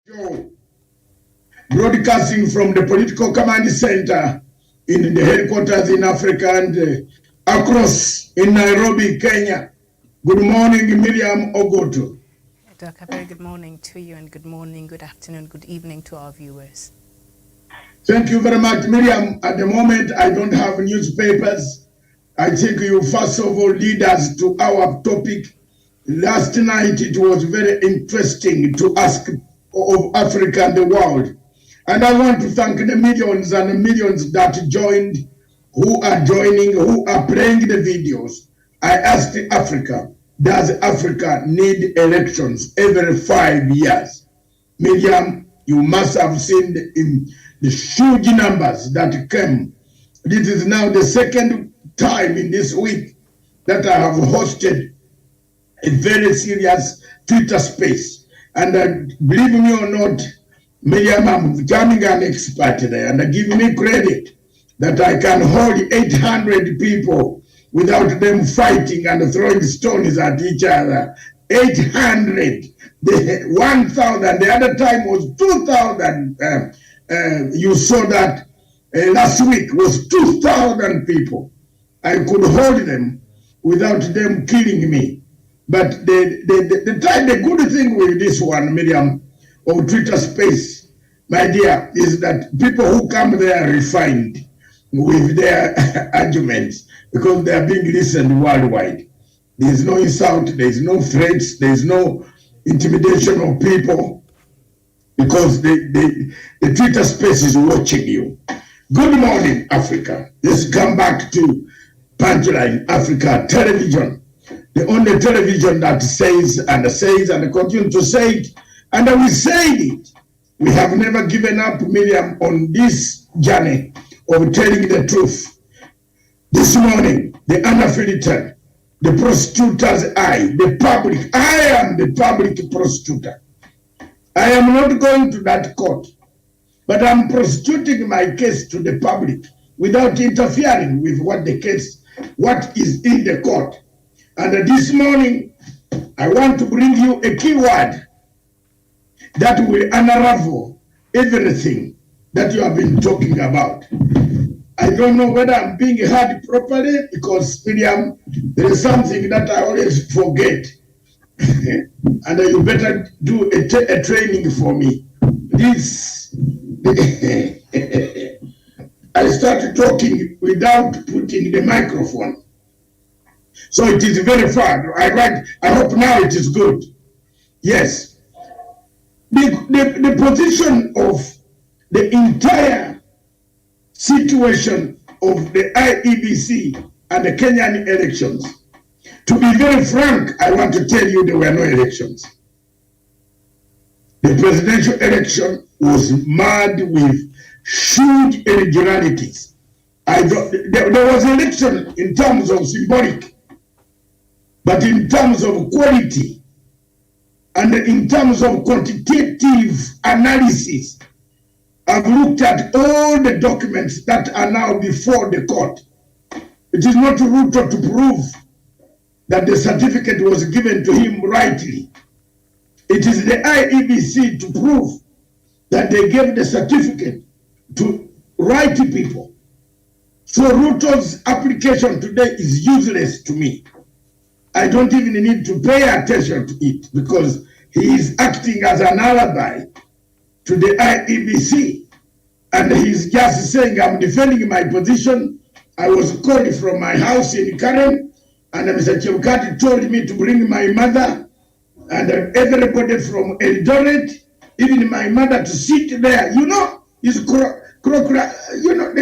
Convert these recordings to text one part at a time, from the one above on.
Show, broadcasting from the political command center in the headquarters in Africa and across in Nairobi, Kenya. Good morning, Miriam Ogoto. Doc, a very good morning to you, and good morning, good afternoon, good evening to our viewers. Thank you very much, Miriam. At the moment, I don't have newspapers. I think you first of all lead us to our topic. Last night, it was very interesting to ask of Africa and the world. And I want to thank the millions and the millions that joined, who are joining, who are playing the videos. I asked Africa, does Africa need elections every 5 years? Miriam, you must have seen the huge numbers that came. This is now the second time in this week that I have hosted a very serious Twitter space. And believe me or not, Miriam, I'm becoming an expert there, and give me credit that I can hold 800 people without them fighting and throwing stones at each other. 800, 1,000, the other time was 2,000. You saw that last week was 2,000 people. I could hold them without them killing me. But the good thing with this one, Miriam, of Twitter space, my dear, is that people who come there are refined with their arguments because they are being listened worldwide. There is no insult, there is no threats, there is no intimidation of people because the Twitter space is watching you. Good morning, Africa. Let's come back to Punchline Africa Television. The only television that says and continue to say it, and we said it. We have never given up, Miriam, on this journey of telling the truth. This morning, the unfiltered, the prosecutor's eye, the public. I am the public prosecutor. I am not going to that court, but I'm prosecuting my case to the public without interfering with what is in the court. And this morning, I want to bring you a key word that will unravel everything that you have been talking about. I don't know whether I'm being heard properly because, Miriam, there is something that I always forget. And you better do a training for me. This, I started talking without putting the microphone. So it is very far. I hope now it is good. Yes. The position of the entire situation of the IEBC and the Kenyan elections, to be very frank, I want to tell you there were no elections. The presidential election was marred with huge irregularities. There was election in terms of symbolic, but in terms of quality and in terms of quantitative analysis, I've looked at all the documents that are now before the court. It is not Ruto to prove that the certificate was given to him rightly. It is the IEBC to prove that they gave the certificate to right people. So Ruto's application today is useless to me. I don't even need to pay attention to it because he is acting as an alibi to the IEBC. And he's just saying, I'm defending my position. I was called from my house in Karen, and Mr. Chebukati told me to bring my mother and everybody from Eldoret, even my mother, to sit there. You know, the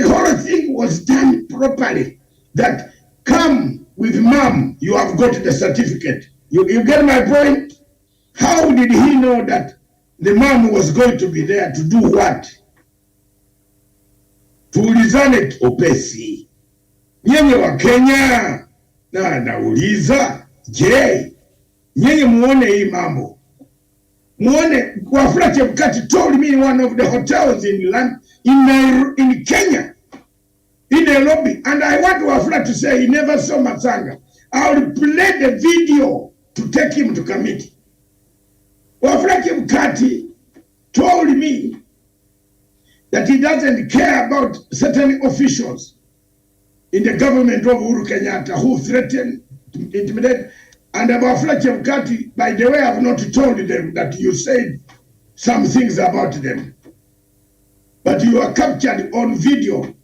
whole thing was done properly. That come with mom, you have got the certificate. You get my point? How did he know that the mom was going to be there to do what? Tuulizane upesi. Nyenye wa Kenya na nauliza, je, nyenye muone hii mambo. Muone, Wafula Chebukati told me in one of the hotels in Kenya, in Nairobi, and I want Wafula to say he never saw Matsanga. I'll play the video to take him to committee. Wafula Chebukati that he doesn't care about certain officials in the government of Uhuru Kenyatta who threaten to intimidate. And about Chebukati, by the way, I've not told them that you said some things about them. But you are captured on video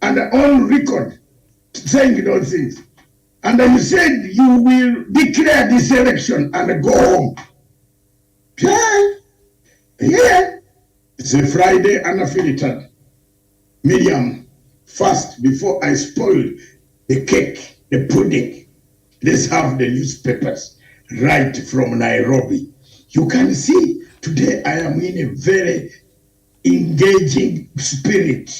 and on record saying those things. And you said you will declare this election and go home. Yeah. It's a Friday unfiltered. Miriam, first, before I spoil the cake, the pudding, let's have the newspapers right from Nairobi. You can see today I am in a very engaging spirit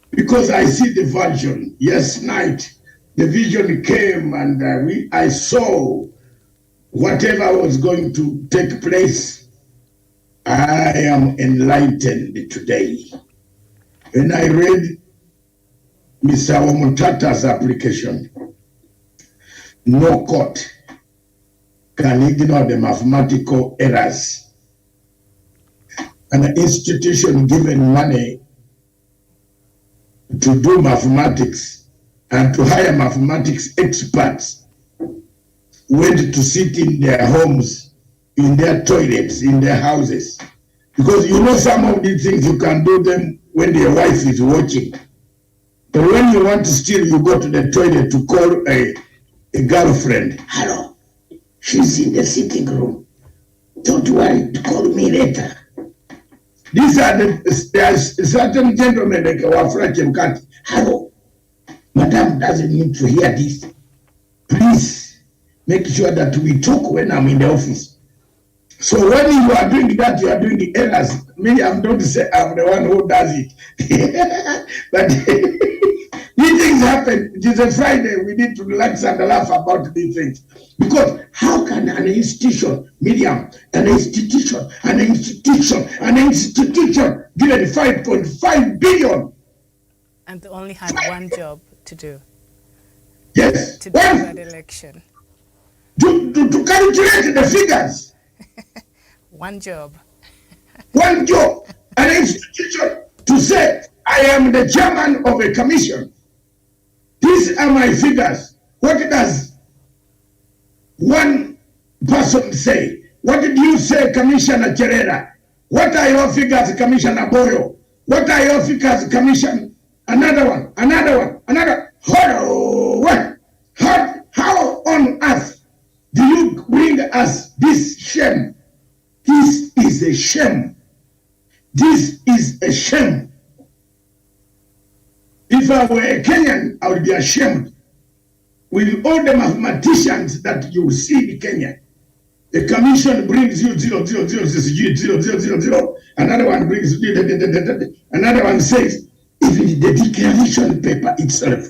because I see the vision. Yes, night, the vision came and I saw whatever was going to take place. I am enlightened today. When I read Mr. Omutata's application, no court can ignore the mathematical errors. An institution given money to do mathematics and to hire mathematics experts went to sit in their homes, in their toilets, in their houses. Because you know some of these things you can do them when your wife is watching. But when you want to steal, you go to the toilet to call a girlfriend. Hello, she's in the sitting room. Don't worry, call me later. These are there's certain gentlemen like Wafula Chebukati. Hello, madam doesn't need to hear this. Please make sure that we talk when I'm in the office. So when you are doing that, you are doing the errors. Me, I'm not to say I'm the one who does it. But these things happen. It is a Friday. We need to relax and laugh about these things. Because how can an institution, Miriam, an institution given 5.5 billion? And they only had one job to do. Yes. To do that election. To calculate the figures. One job. One job. An institution to say, I am the chairman of a commission. These are my figures. What does one person say? What did you say, Commissioner Cherera? What are your figures, Commissioner Boyo? What are your figures, Commissioner? Another one. How on earth do you bring us this shame? This is a shame. This is a shame. If I were a Kenyan, I would be ashamed with all the mathematicians that you see in Kenya. The commission brings you 0.0000000. Another one brings another one says even the declaration paper itself,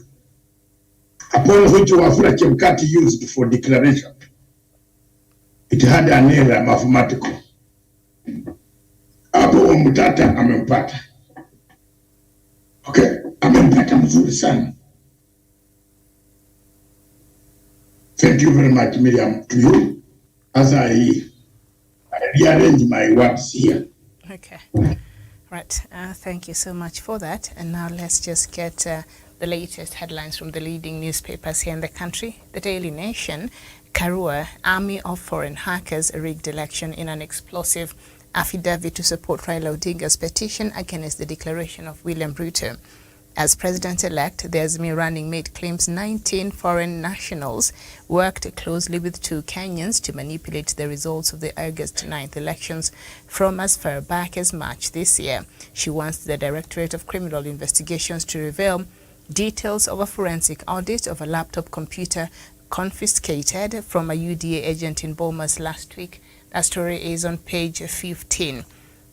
upon which Wafula Chebukati used for declaration, it had an error mathematical. Hapo Mtata amempata. Okay, amempata mzuri sana. Thank you very much, Miriam, to you, as I rearrange my words here. Okay. Right. Thank you so much for that. And now let's just get the latest headlines from the leading newspapers here in the country. The Daily Nation, Karua, Army of Foreign Hackers rigged election in an explosive affidavit to support Raila Odinga's petition against the declaration of William Ruto. As president-elect, the Azimio running mate claims 19 foreign nationals worked closely with 2 Kenyans to manipulate the results of the August 9th elections from as far back as March this year. She wants the Directorate of Criminal Investigations to reveal details of a forensic audit of a laptop computer confiscated from a UDA agent in Bomas last week. That story is on page 15.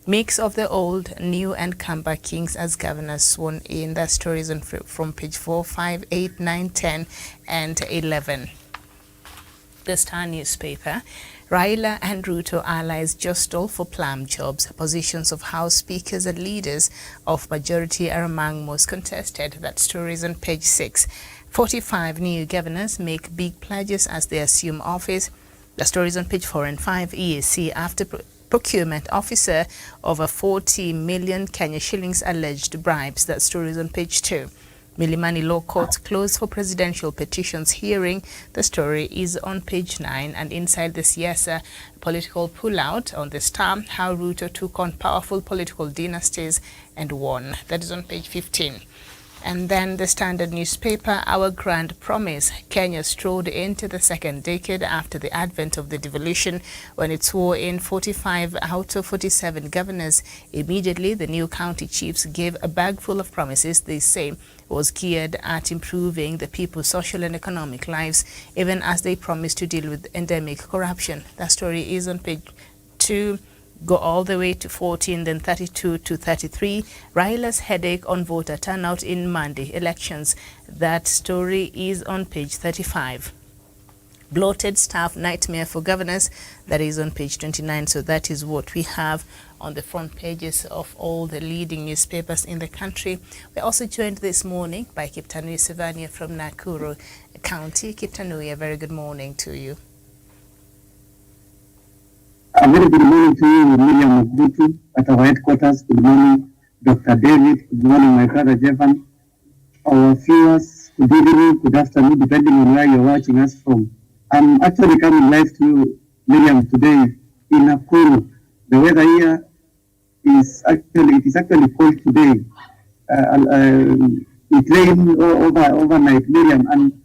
Mix of the old, new and comeback kings as governors sworn in. That story is on from page 4, 5, 8, 9, 10 and 11. The Star newspaper, Raila and Ruto allies jostle for plum jobs. Positions of House speakers and leaders of majority are among most contested. That story is on page 6. 45 new governors make big pledges as they assume office. The story is on page 4 and 5. EAC after procurement officer over 40 million Kenya shillings alleged bribes. That story is on page 2. Milimani Law Court closed for presidential petitions hearing. The story is on page 9. And inside the Siasa political pullout on the Star, how Ruto took on powerful political dynasties and won. That is on page 15. And then the Standard newspaper, Our Grand Promise. Kenya strode into the second decade after the advent of the devolution when it swore in 45 out of 47 governors. Immediately, the new county chiefs gave a bag full of promises they say was geared at improving the people's social and economic lives, even as they promised to deal with endemic corruption. That story is on page 2. Go all the way to 14, then 32 to 33. Raila's headache on voter turnout in Monday elections. That story is on page 35. Bloated staff nightmare for governors. That is on page 29. So that is what we have on the front pages of all the leading newspapers in the country. We're also joined this morning by Kiptanui Sivania from Nakuru County. Kiptanui, a very good morning to you. A very good morning to you, Miriam Mbutu, at our headquarters. Good morning, Dr. David. Good morning, my brother Jevan. Our viewers, good evening, good afternoon, depending on where you're watching us from. I'm actually coming live to you, Miriam, today in Nakuru. The weather here is actually cold today. It rained overnight, Miriam, and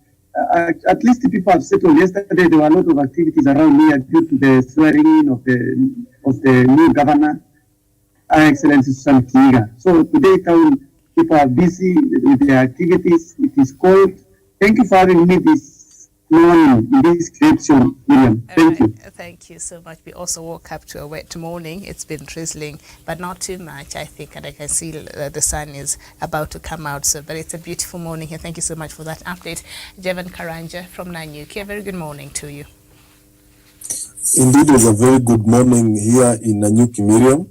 at least the people have settled. Yesterday there were a lot of activities around here due to the swearing in of the new governor, Her Excellency Susan Kiiga. So today town people are busy with their activities. It is cold. Thank you for having me this morning in this description, William. Thank you. Thank you so much. We also woke up to a wet morning. It's been drizzling, but not too much, I think. And I can see the sun is about to come out. So, but it's a beautiful morning here. Thank you so much for that update. Jevan Karanja from Nanyuki. A very good morning to you. Indeed, it's a very good morning here in Nanyuki, Miriam.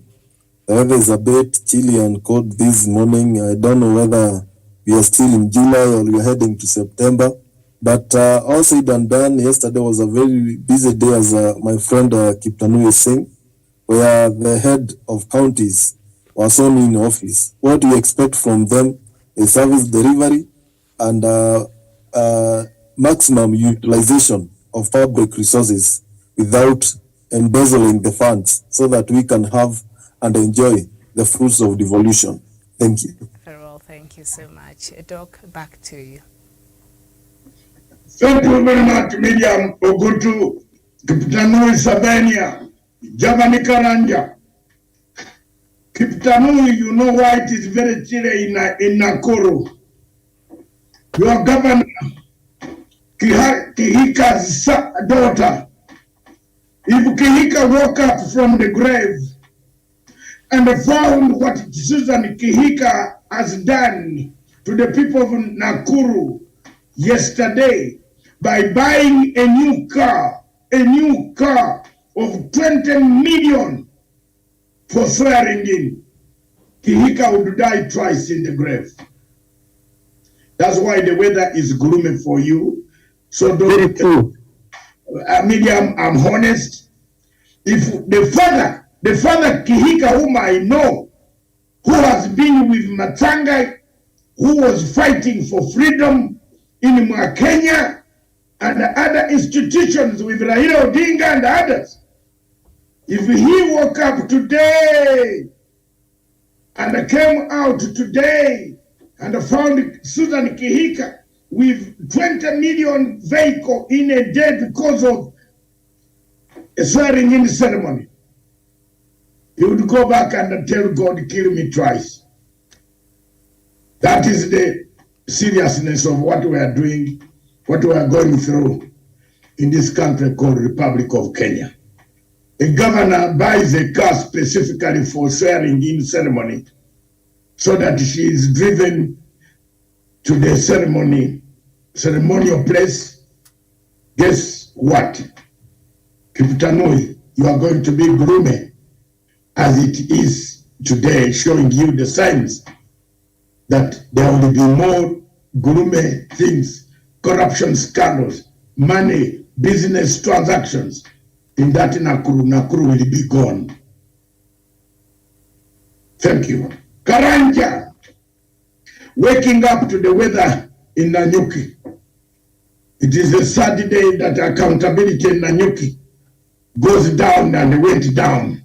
The weather is a bit chilly and cold this morning. I don't know whether we are still in July or we are heading to September. But all said and done, yesterday was a very busy day, as my friend Kiptanui is saying, where the head of counties was sworn in office. What we expect from them is service delivery and maximum utilization of public resources without embezzling the funds, so that we can have and enjoy the fruits of devolution. Thank you. Very well, thank you so much. Doc, back to you. Thank you very much, Miriam Ogutu, Kiptanui Savania, Javani Karanja. Kiptanui, you know why it is very chilly in Nakuru. Your governor, Kihika's daughter, if Kihika woke up from the grave and found what Susan Kihika has done to the people of Nakuru yesterday, by buying a new car of 20 million for swearing in, Kihika would die twice in the grave. That's why the weather is gloomy for you. So don't, Miriam, I'm honest. If the father Kihika, whom I know, who has been with Matangai, who was fighting for freedom in Kenya, and other institutions with Raila Odinga and others, if he woke up today and came out today and found Susan Kihika with 20 million vehicle in a day because of a swearing in ceremony, he would go back and tell God, kill me twice. That is the seriousness of what we are doing, what we are going through in this country called Republic of Kenya. A governor buys a car specifically for swearing in ceremony so that she is driven to the ceremonial place. Guess what? Kiptanui, you are going to be gloomy as it is today, showing you the signs that there will be more gloomy things, corruption scandals, money, business transactions. In that Nakuru will be gone. Thank you. Karanja, waking up to the weather in Nanyuki. It is the sad day that accountability in Nanyuki goes down and went down.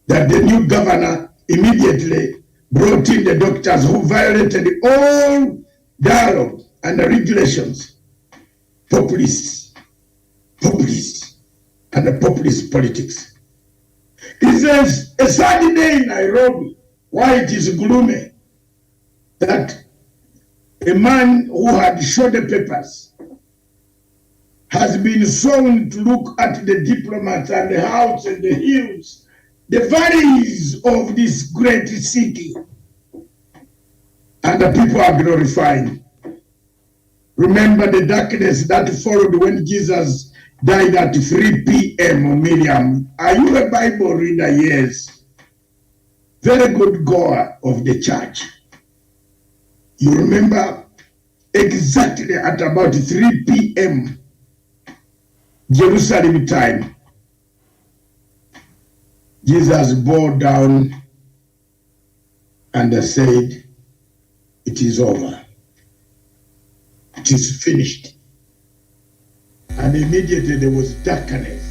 That the new governor immediately brought in the doctors who violated all dialogue and the regulations. Populists, and the populist politics. It says a sad day in Nairobi, why it is gloomy, that a man who had showed the papers has been shown to look at the diplomats and the house and the hills, the valleys of this great city, and the people are glorifying. Remember the darkness that followed when Jesus died at 3 p.m. Miriam, are you a Bible reader? Yes. Very good goer of the church. You remember exactly at about 3 p.m. Jerusalem time, Jesus bowed down and said, it is over. It is finished. And immediately there was darkness.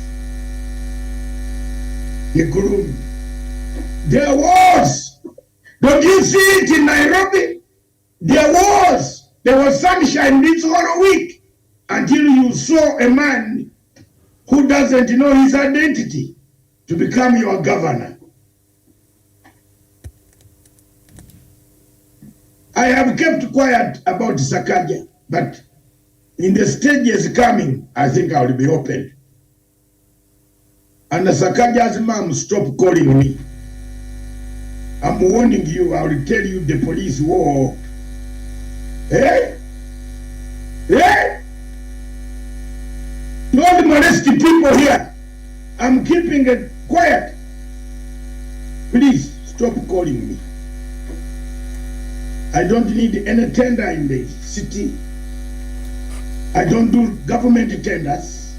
The gloom. There was. Don't you see it in Nairobi? There was sunshine this whole week until you saw a man who doesn't know his identity to become your governor. I have kept quiet about Sakaja, but in the stages coming, I think I will be open. And Sakaja's mom, stop calling me. I'm warning you, I will tell you the police war. Eh? Eh? Don't molest the people here. I'm keeping it quiet. Please, stop calling me. I don't need any tender in the city. I don't do government tenders.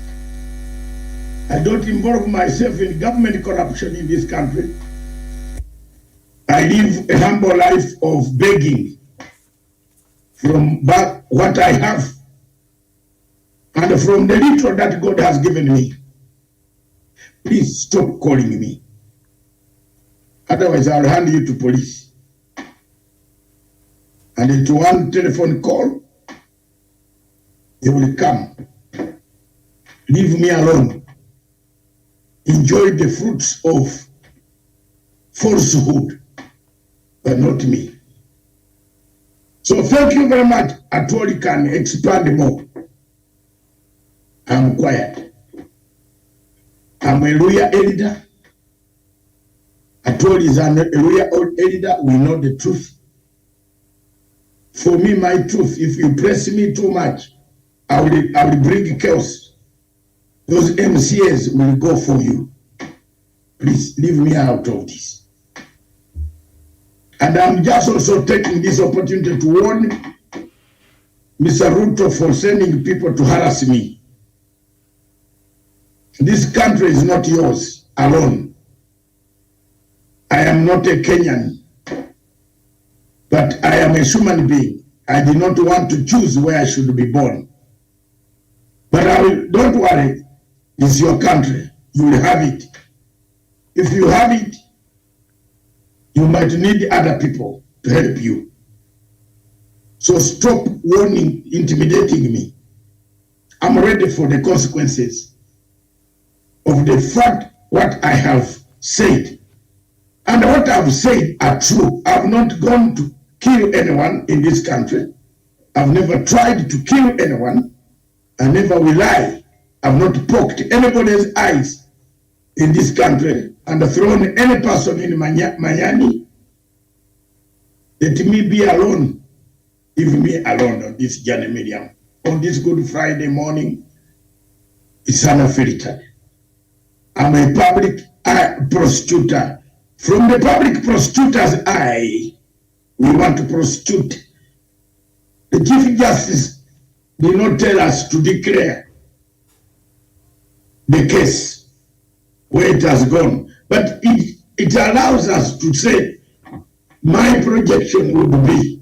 I don't involve myself in government corruption in this country. I live a humble life of begging from what I have and from the little that God has given me. Please stop calling me. Otherwise, I'll hand you to police. And into one telephone call, they will come. Leave me alone. Enjoy the fruits of falsehood, but not me. So thank you very much. Atoli can expand more. I'm quiet. I'm a lawyer elder. Atoli is a lawyer elder. We know the truth. For me, my truth, if you press me too much, I will bring chaos. Those MCAs will go for you. Please leave me out of this. And I'm just also taking this opportunity to warn Mr. Ruto for sending people to harass me. This country is not yours alone. I am not a Kenyan, but I am a human being. I did not want to choose where I should be born. But don't worry, it's your country. You will have it. If you have it, you might need other people to help you. So stop warning, intimidating me. I'm ready for the consequences of the fact what I have said. And what I've said are true. I've not gone to kill anyone in this country. I've never tried to kill anyone. I never will lie. I've not poked anybody's eyes in this country and thrown any person in Miami. Let me be alone. Leave me alone on this journey, Miriam. On this Good Friday morning, it's unfiltered. I'm a public prosecutor. From the public prosecutor's eye, we want to prosecute. The Chief Justice did not tell us to declare the case where it has gone, but it allows us to say my projection would be.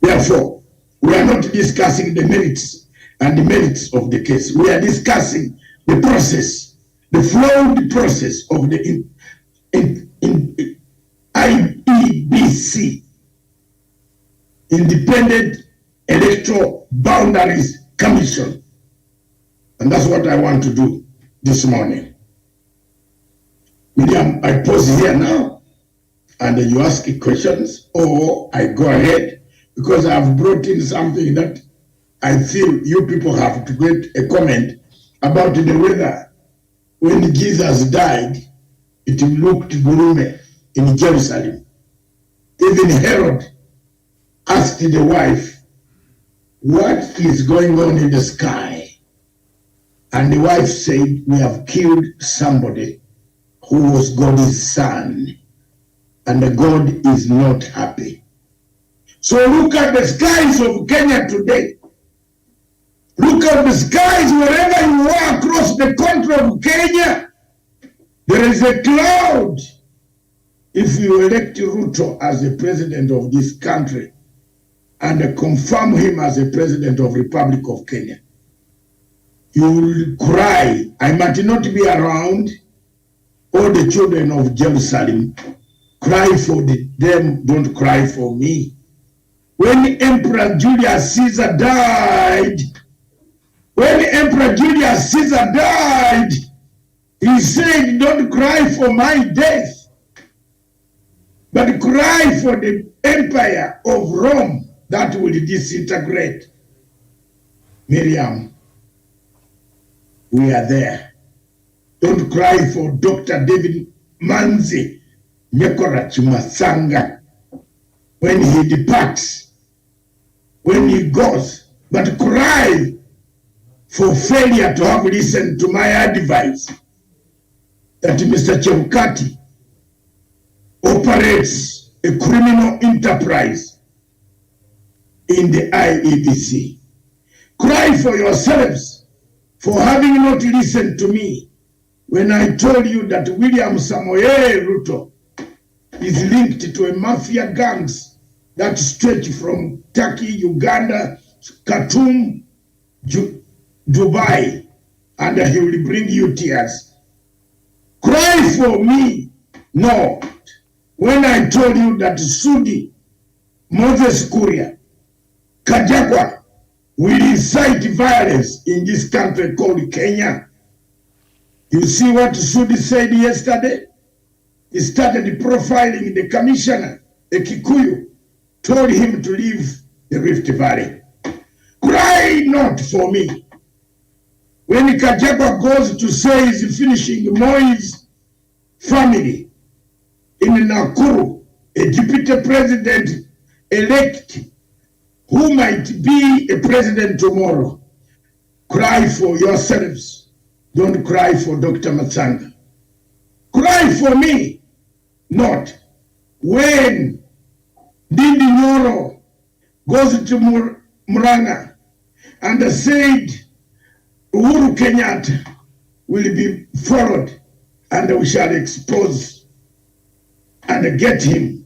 Therefore, we are not discussing the merits and the merits of the case. We are discussing the process, the flawed process of the IEBC, Independent Electoral Boundaries Commission. And that's what I want to do this morning. Miriam, I pause here now and you ask questions, or I go ahead because I've brought in something that I feel you people have to get a comment about the weather. When Jesus died, it looked gloomy in Jerusalem. Even Herod asked the wife, what is going on in the sky? And the wife said, we have killed somebody who was God's son, and God is not happy. So look at the skies of Kenya today. Look at the skies wherever you are across the country of Kenya. There is a cloud. If you elect Ruto as the president of this country and confirm him as the president of Republic of Kenya, you will cry. I might not be around. All the children of Jerusalem, cry for them, don't cry for me. When Emperor Julius Caesar died, he said, don't cry for my death, but cry for the empire of Rome that will disintegrate. Miriam, we are there. Don't cry for Dr. David Manzi Nyekora Chimasanga when he departs, when he goes, but cry for failure to have listened to my advice that Mr. Chebukati operates a criminal enterprise in the IEBC. Cry for yourselves for having not listened to me when I told you that William Samoei Ruto is linked to a mafia gangs that stretch from Turkey, Uganda, Khartoum, Dubai, and he will bring you tears. Cry for me, no. When I told you that Sudi, Moses Kuria, Kajagwa will incite violence in this country called Kenya. You see what Sudi said yesterday? He started profiling the commissioner, a Kikuyu, told him to leave the Rift Valley. Cry not for me. When Kajagwa goes to say he's finishing Moi's family in Nakuru, a deputy president elect who might be a president tomorrow, cry for yourselves. Don't cry for Dr. Matsanga. Cry for me, not. When Dindi Nyoro goes to Muranga and said Uhuru Kenyatta will be followed and we shall expose and get him.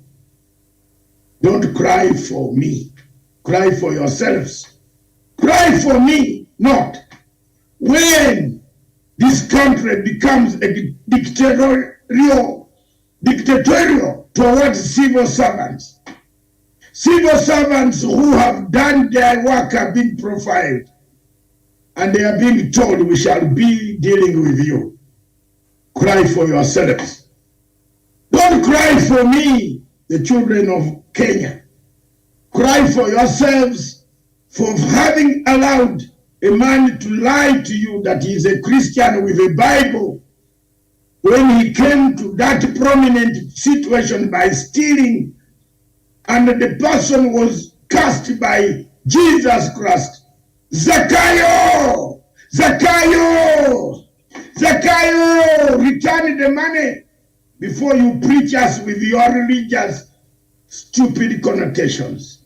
Don't cry for me. Cry for yourselves. Cry for me, not. When this country becomes a dictatorial towards civil servants who have done their work are being profiled, and they are being told we shall be dealing with you. Cry for yourselves. Don't cry for me, the children of Kenya. Cry for yourselves for having allowed a man to lie to you that he is a Christian with a Bible when he came to that prominent situation by stealing, and the person was cast by Jesus Christ. Zacchaeus! Zacchaeus! Zacchaeus! Return the money before you preach us with your religious stupid connotations.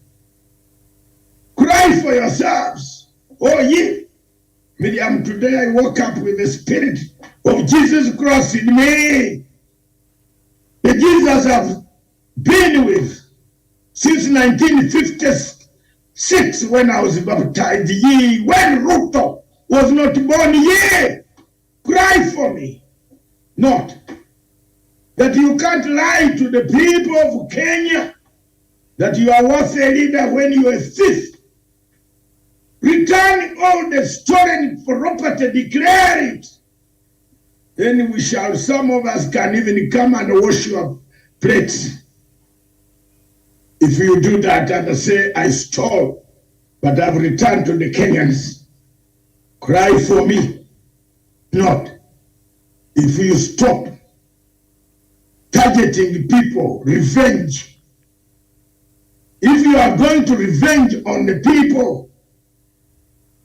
Cry for yourselves. Oh, ye, Miriam, today I woke up with the spirit of Jesus Christ in me. The Jesus I've been with since 1956 when I was baptized, ye, when Ruto was not born, ye, cry for me. Not that you can't lie to the people of Kenya that you are worth a leader when you are a thief. Return all the stolen property, declare it. Then we shall, some of us can even come and wash your plates. If you do that and say, I stole, but I've returned to the Kenyans, cry for me. Not. If you stop targeting people, revenge. If you are going to revenge on the people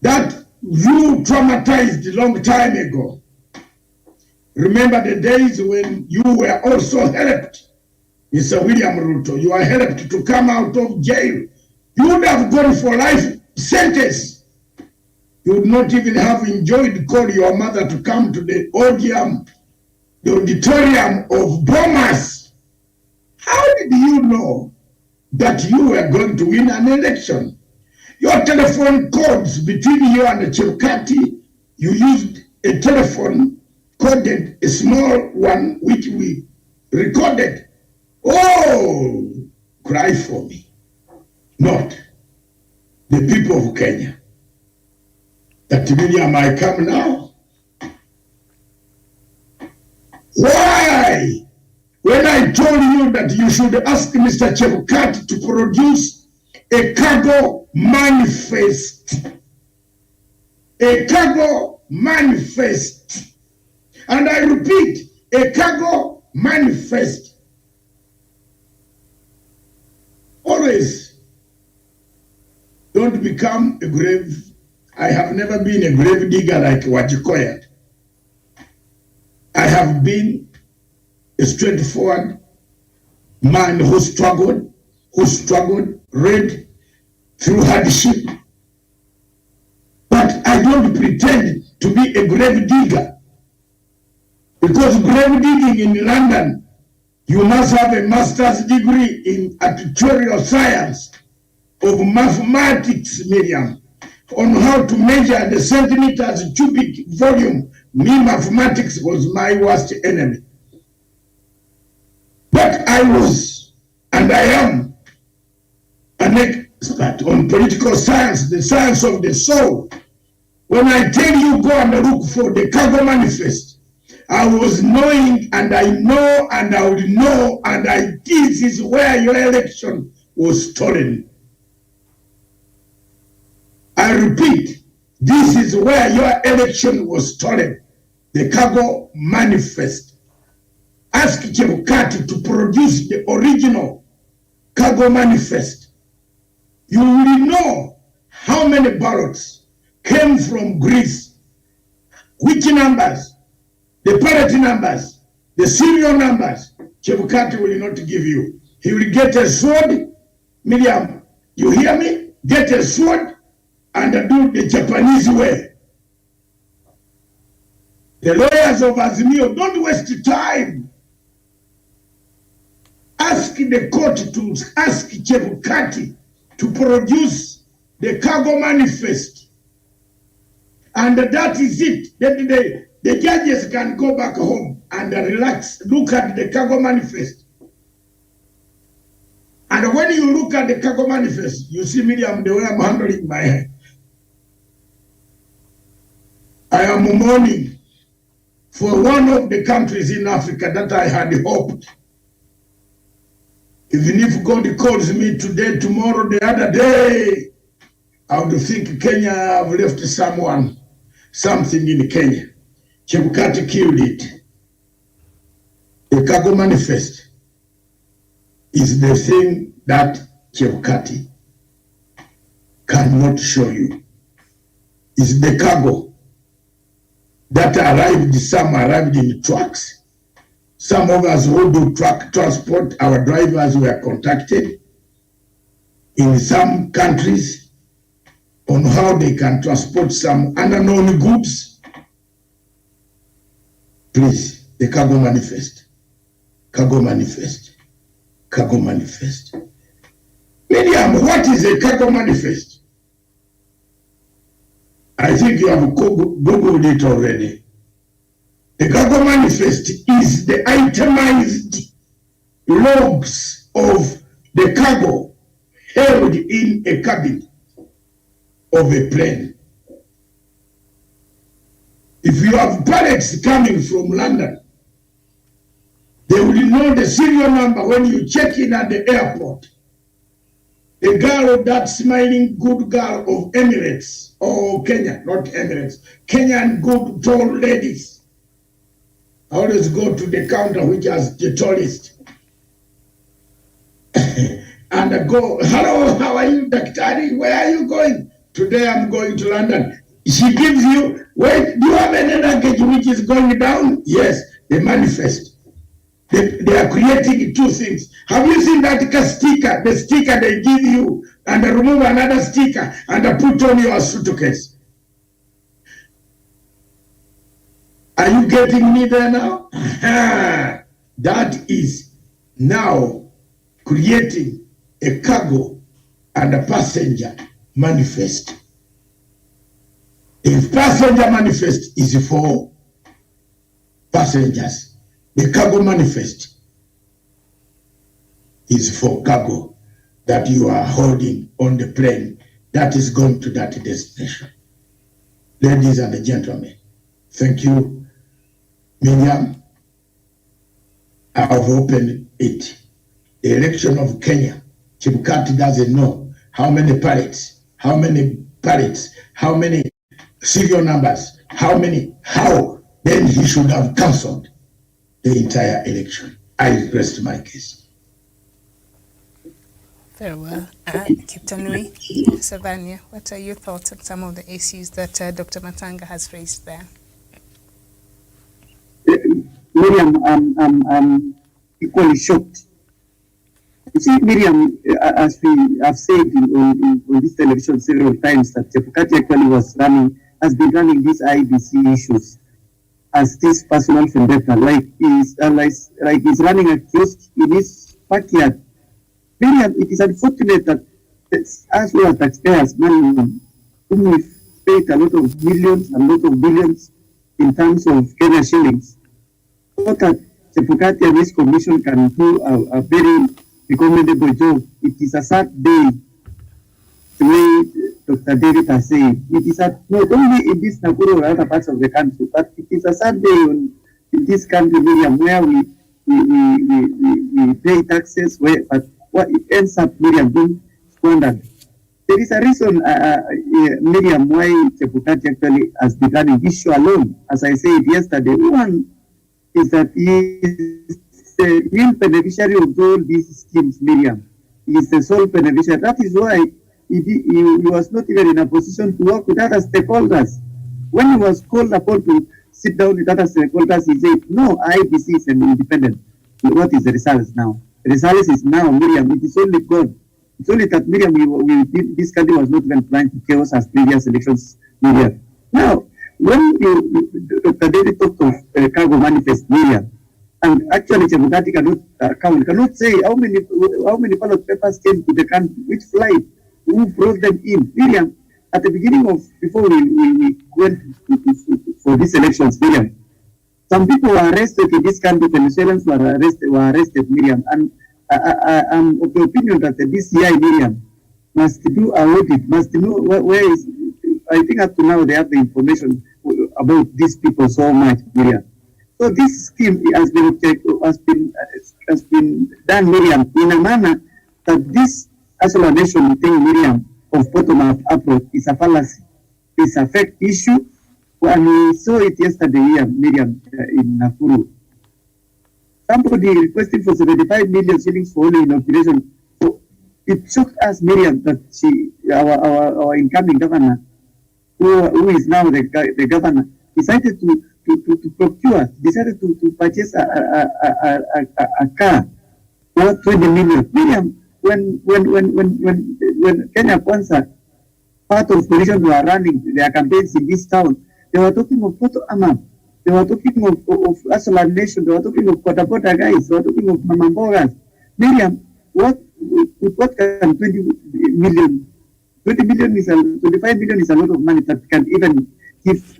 that you traumatized a long time ago, remember the days when you were also helped, Mr. William Ruto, you are helped to come out of jail. You would have gone for life sentence. You would not even have enjoyed calling your mother to come to the auditorium of Bomas. How did you know that you were going to win an election? Your telephone codes between you and the Chebukati, you used a telephone coded, a small one, which we recorded. Oh, cry for me. Not the people of Kenya. That William, I come now. Why? When I told you that you should ask Mr. Chebukati to produce a cargo manifest. A cargo manifest. And I repeat, a cargo manifest. Always don't become a grave. I have never been a grave digger like Wajikoya. I have been a straightforward man who struggled, read through hardship. But I don't pretend to be a grave digger. Because grave digging in London, you must have a master's degree in actuarial science of mathematics, Miriam, on how to measure the centimeters cubic volume. Me, mathematics was my worst enemy. But I was, and I am, an expert on political science, the science of the soul. When I tell you go and look for the cargo manifest, I was knowing, and I know, and I would know, and this is where your election was stolen. I repeat, this is where your election was stolen. The cargo manifest. Ask Chebukati to produce the original cargo manifest. You will know how many ballots came from Greece, which numbers, the parity numbers, the serial numbers. Chebukati will not give you. He will get a sword. Miriam, you hear me? Get a sword and do the Japanese way. The lawyers of Azimio, don't waste time. Ask the court to ask Chebukati to produce the cargo manifest. And that is it. The judges can go back home and relax. Look at the cargo manifest. And when you look at the cargo manifest, you see, Miriam, the way I'm handling my head. I am mourning for one of the countries in Africa that I had hoped. Even if God calls me today, tomorrow, the other day, I would think Kenya have left something in Kenya. Chebukati killed it. The cargo manifest is the thing that Chebukati cannot show you. It's the cargo that arrived, some arrived in trucks. Some of us who do truck transport, our drivers were contacted in some countries on how they can transport some unknown goods. Please, the cargo manifest. Cargo manifest. Cargo manifest. Miriam, what is a cargo manifest? I think you have Googled it already. The cargo manifest is the itemized logs of the cargo held in a cabin of a plane. If you have pallets coming from London, they will know the serial number when you check in at the airport. The girl, that smiling good girl of Emirates, or Kenya, not Emirates, Kenyan good tall ladies, always go to the counter which has the tallest. And go, hello, how are you, Daktari? Where are you going? Today I'm going to London. She gives you, wait, do you have any luggage which is going down? Yes, they manifest. They are creating two things. Have you seen that sticker? The sticker they give you, and they remove another sticker and they put on your suitcase. Are you getting me there now? That is now creating a cargo and a passenger manifest. If passenger manifest is for passengers, the cargo manifest is for cargo that you are holding on the plane that is going to that destination. Ladies and gentlemen, thank you, Miriam. I have opened it. The election of Kenya, Chebukati doesn't know how many pallets, how many serial numbers, how, then he should have cancelled the entire election. I rest my case. Very well. Kitanui, Savannah, what are your thoughts on some of the issues that Dr. Matanga has raised there? Miriam, I'm equally shocked. You see, Miriam, as we have said on this television several times, that Chebukati actually has been running these IBC issues as this personal vendetta, like he's running a kiosk in his backyard. Miriam, it is unfortunate that as well as taxpayers' money, whom we've paid a lot of millions, a lot of billions in terms of Kenya shillings, so that Chebukati and his commission can do a very recommendable job. It is a sad day, the way Dr. David has said. It is not only in this Nakuru or other parts of the country, but it is a sad day in this country, Miriam, where we pay taxes, but what it ends up, Miriam, being squandered. There is a reason, Miriam, why Chebukati actually has been running this show alone. As I said yesterday, one is that he is the real beneficiary of all these schemes, Miriam. He is the sole beneficiary. That is why he was not even in a position to work with other stakeholders. When he was called upon to sit down with other stakeholders, he said, no, IBC is an independent. What is the result now? The result is now, Miriam, it is only God. It's only that, Miriam, this country was not even planned to chaos as previous elections, Miriam. Now, when Dr. David talked of cargo manifest, Miriam, and actually Chebukati cannot say how many ballot papers came to the country, which flight, who brought them in. Miriam, at the beginning of, before we went for these elections, Miriam, some people were arrested in this country, Venezuelans were arrested, Miriam, and I'm of the opinion that the DCI, Miriam, must do a audit, must know where is, I think up to now they have the information about these people so much, Miriam. So this scheme has been done, Miriam, in a manner that this isolation thing, Miriam, of bottom-up approach is a fallacy. It's a fake issue. And we saw it yesterday here, Miriam, in Nakuru. Somebody requesting for 75 million shillings for only inoculation. So it shocked us, Miriam, that our incoming governor, who is now the governor, decided to decided to purchase a car worth 20 million. Miriam, when Kenya Kwanza, part of coalition were running their campaigns in this town, they were talking of photo armor. They were talking of isolation. They were talking of Kota guys. They were talking of Mamambogas. Miriam, what can 20 million? 20 million is 25 million is a lot of money that can even give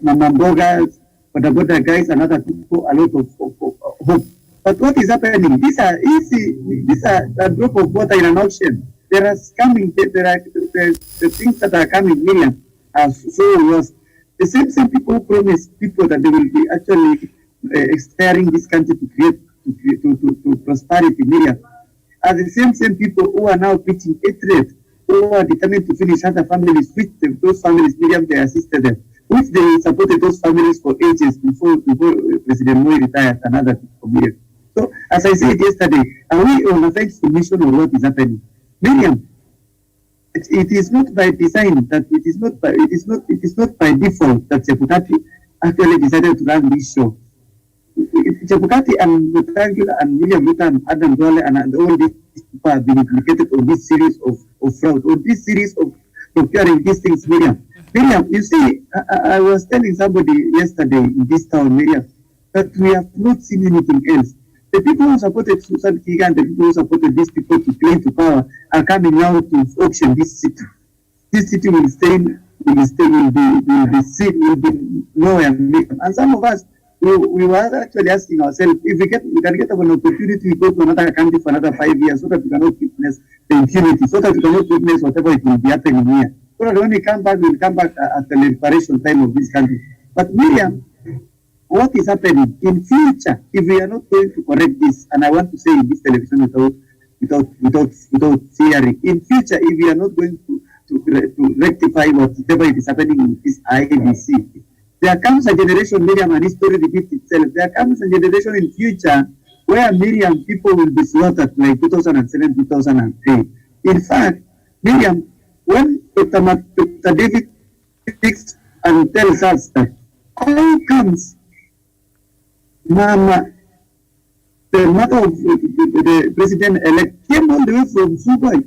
Mamambogas, Kota guys, and other people a lot of hope. But what is happening? These are easy. These are a drop of water in an ocean. There are coming. The things that are coming, Miriam, are so worse. The same people who promise people that they will be actually steering this country to create to prosperity, Miriam, are the same people who are now preaching hatred, who are determined to finish other families, which those families, Miriam, they assisted them, which they supported those families for ages before President Moi retired, another people, Miriam. So, as I said yesterday, are we on a faithful mission of what is happening? Miriam, it is not by design that it is not by default that Chebukati actually decided to run this show. Chebukati and Mutangula and William Ruto and Adam Dole and all these people have been implicated on this series of fraud, on this series of procuring these things, Miriam. Miriam, you see, I was telling somebody yesterday in this town, Miriam, that we have not seen anything else. The people who supported Susan Kiga and the people who supported these people to claim to power are coming now to auction this city. This city will be nowhere. And some of us, we were actually asking ourselves, if we can get an opportunity to go to another country for another 5 years so that we cannot witness the impunity, so that we cannot witness whatever it will be happening here. So that when we come back, we'll come back at the liberation time of this country. But Miriam, what is happening in future, if we are not going to correct this, and I want to say in this television without fearing, in future, if we are not going to rectify whatever is happening in this IBC, there comes a generation, Miriam, and history repeats itself. There comes a generation in future where, Miriam, people will be slaughtered like 2007, 2008. In fact, Miriam, when Dr. David speaks and tells us that how comes Mama, the mother of the president-elect, came all the way from Subai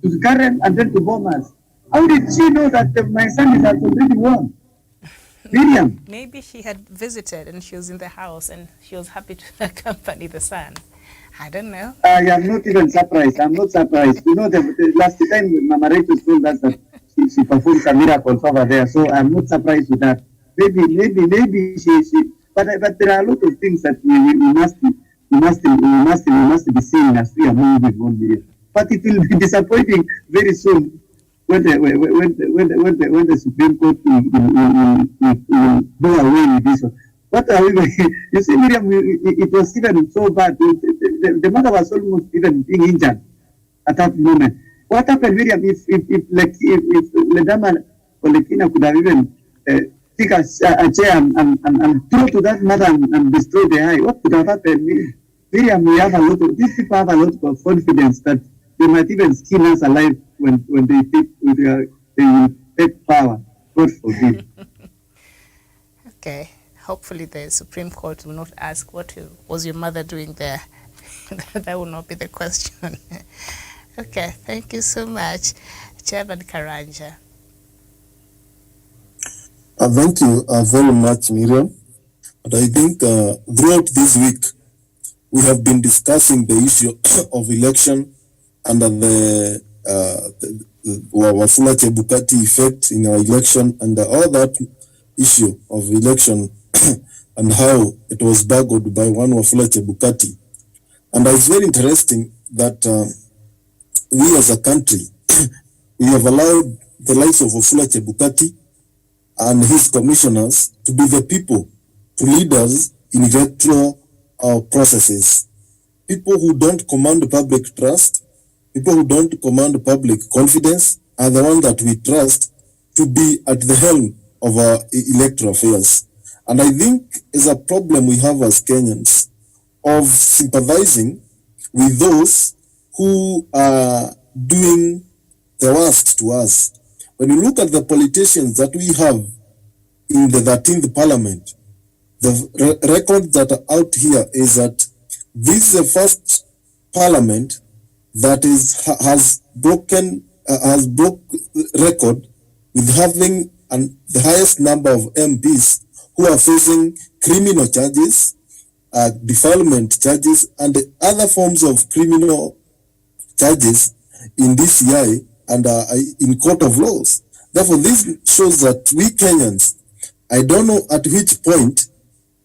to Karen and then to Bomas. How did she know that my son is already born? Miriam. Maybe she had visited and she was in the house and she was happy to accompany the son. I don't know. I am not even surprised. I'm not surprised. You know, the last time Mama Rachel told us that she performed some miracles over there, so I'm not surprised with that. Maybe she. But there are a lot of things that we must be seeing as we are moving on. But it will be disappointing very soon when the Supreme Court will go away with this one. What are we going? You see, Miriam, it was even so bad. The mother was almost even being injured at that moment. What happened, Miriam? If Ledama or Lekina could have even take a chair and throw to that mother and destroy the eye, what could have happened? Miriam, these people have a lot of confidence that they might even skin us alive when they take power. God forbid. Okay. Hopefully the Supreme Court will not ask what was your mother doing there. That will not be the question. Okay, thank you so much, Chairman Karanja. Thank you very much, Miriam. But I think throughout this week, we have been discussing the issue of election under the Wafula Chebukati effect in our election, and all that issue of election and how it was baggled by one Wafula Chebukati. And it's very interesting that we as a country, we have allowed the likes of Wafula Chebukati and his commissioners to be the people to lead us in electoral processes. People who don't command public trust, people who don't command public confidence are the ones that we trust to be at the helm of our electoral affairs. And I think is a problem we have as Kenyans of sympathizing with those who are doing the worst to us. When you look at the politicians that we have in the 13th parliament, the record that are out here is that this is the first parliament that has broken record with having the highest number of MPs who are facing criminal charges, defilement charges, and other forms of criminal charges in DCI and in court of laws. Therefore, this shows that we Kenyans, I don't know at which point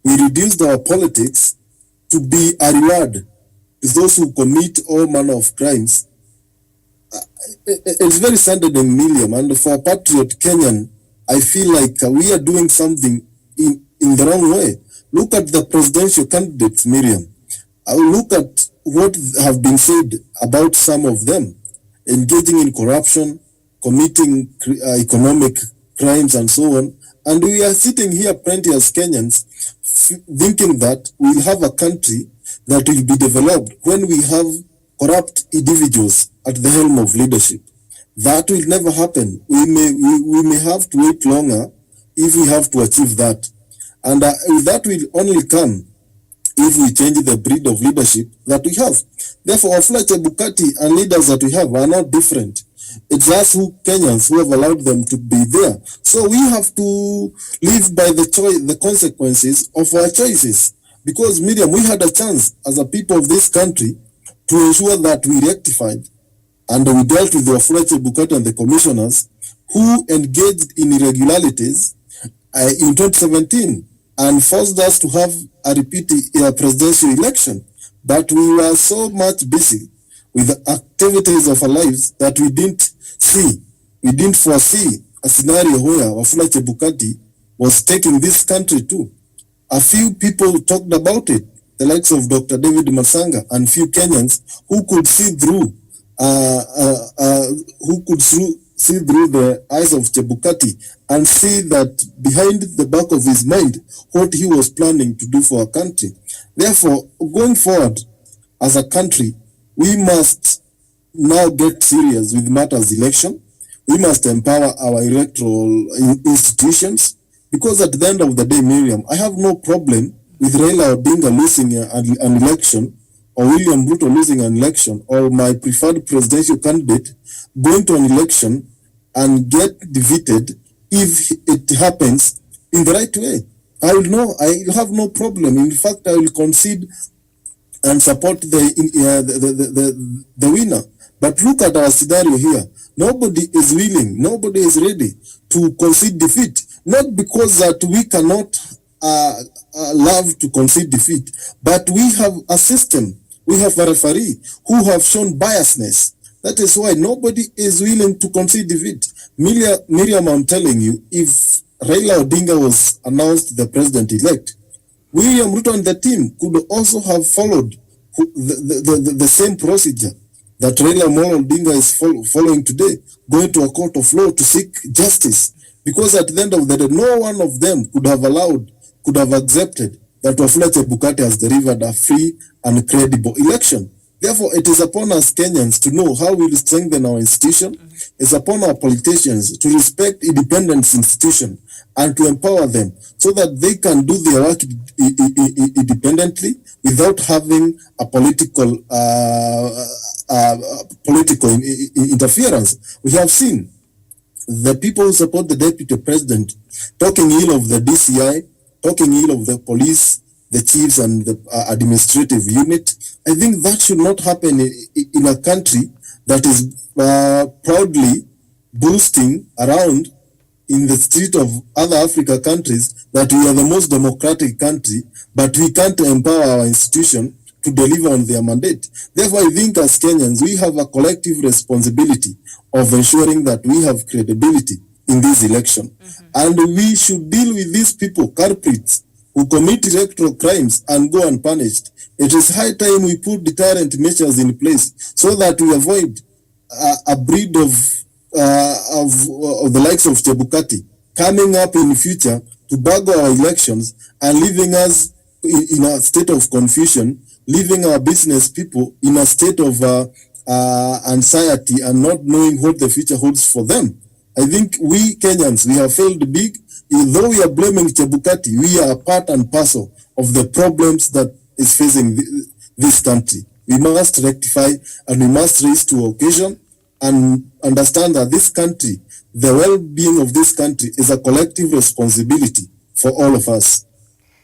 we reduced our politics to be a reward to those who commit all manner of crimes. It's very saddening, Miriam, and for a patriot Kenyan, I feel like we are doing something in the wrong way. Look at the presidential candidates, Miriam. Look at what have been said about some of them, engaging in corruption, committing economic crimes and so on. And we are sitting here plenty as Kenyans thinking that we'll have a country that will be developed when we have corrupt individuals at the helm of leadership. That will never happen. We may have to wait longer if we have to achieve that. And that will only come if we change the breed of leadership that we have. Therefore, Wafula Chebukati and leaders that we have are not different. It's us Kenyans who have allowed them to be there. So we have to live by the consequences of our choices. Because, Miriam, we had a chance as a people of this country to ensure that we rectified and we dealt with the Wafula Chebukati and the commissioners who engaged in irregularities in 2017 and forced us to have a repeat presidential election. But we were so much busy with the activities of our lives that we didn't foresee a scenario where Wafula Chebukati was taking this country to. A few people talked about it, the likes of Dr. David Masanga and few Kenyans who could see through the eyes of Chebukati and see that behind the back of his mind what he was planning to do for our country. Therefore, going forward as a country, we must now get serious with matters election. We must empower our electoral institutions, because at the end of the day, Miriam, I have no problem with Raila Odinga losing an election, or William Ruto losing an election, or my preferred presidential candidate going to an election and get defeated if it happens in the right way. I have no problem. In fact, I will concede and support the winner. But look at our scenario here. Nobody is willing, nobody is ready to concede defeat. Not because that we cannot love to concede defeat, but we have a system, we have a referee who have shown biasness. That is why nobody is willing to concede defeat. Miriam, I'm telling you, if Raila Odinga was announced the president-elect, William Ruto and the team could also have followed the same procedure that Raila Odinga is following today, going to a court of law to seek justice. Because at the end of the day, no one of them could have accepted that Wafula Chebukati has delivered a free and credible election. Therefore, it is upon us Kenyans to know how we will strengthen our institution. It's upon our politicians to respect independent institutions and to empower them so that they can do their work independently without having a political interference. We have seen the people who support the deputy president talking ill of the DCI, talking ill of the police, the chiefs and the administrative unit. I think that should not happen in a country that is proudly boasting around in the street of other Africa countries that we are the most democratic country, but we can't empower our institution to deliver on their mandate. Therefore, I think as Kenyans, we have a collective responsibility of ensuring that we have credibility in this election. And we should deal with these people, culprits, who commit electoral crimes and go unpunished. It is high time we put deterrent measures in place so that we avoid a breed of the likes of Chebukati coming up in the future to bug our elections and leaving us in a state of confusion, leaving our business people in a state of anxiety and not knowing what the future holds for them. I think we Kenyans, we have failed big. Though we are blaming Chebukati, we are part and parcel of the problems that is facing this country. We must rectify and we must rise to occasion and understand that this country, the well-being of this country is a collective responsibility for all of us.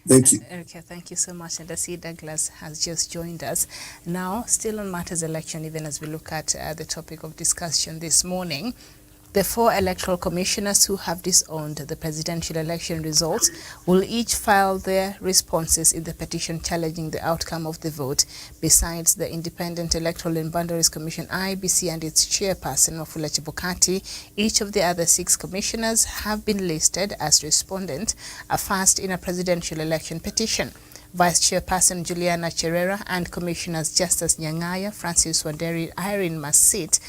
Thank you. Okay, thank you so much. And I see Douglas has just joined us. Now, still on matters election, even as we look at the topic of discussion this morning, the 4 electoral commissioners who have disowned the presidential election results will each file their responses in the petition challenging the outcome of the vote. Besides the Independent Electoral and Boundaries Commission, IEBC, and its chairperson, Wafula Chebukati, each of the other 6 commissioners have been listed as respondent, first in a presidential election petition. Vice Chairperson Juliana Cherera and Commissioners Justice Nyang'aya, Francis Wanderi, Irene Masit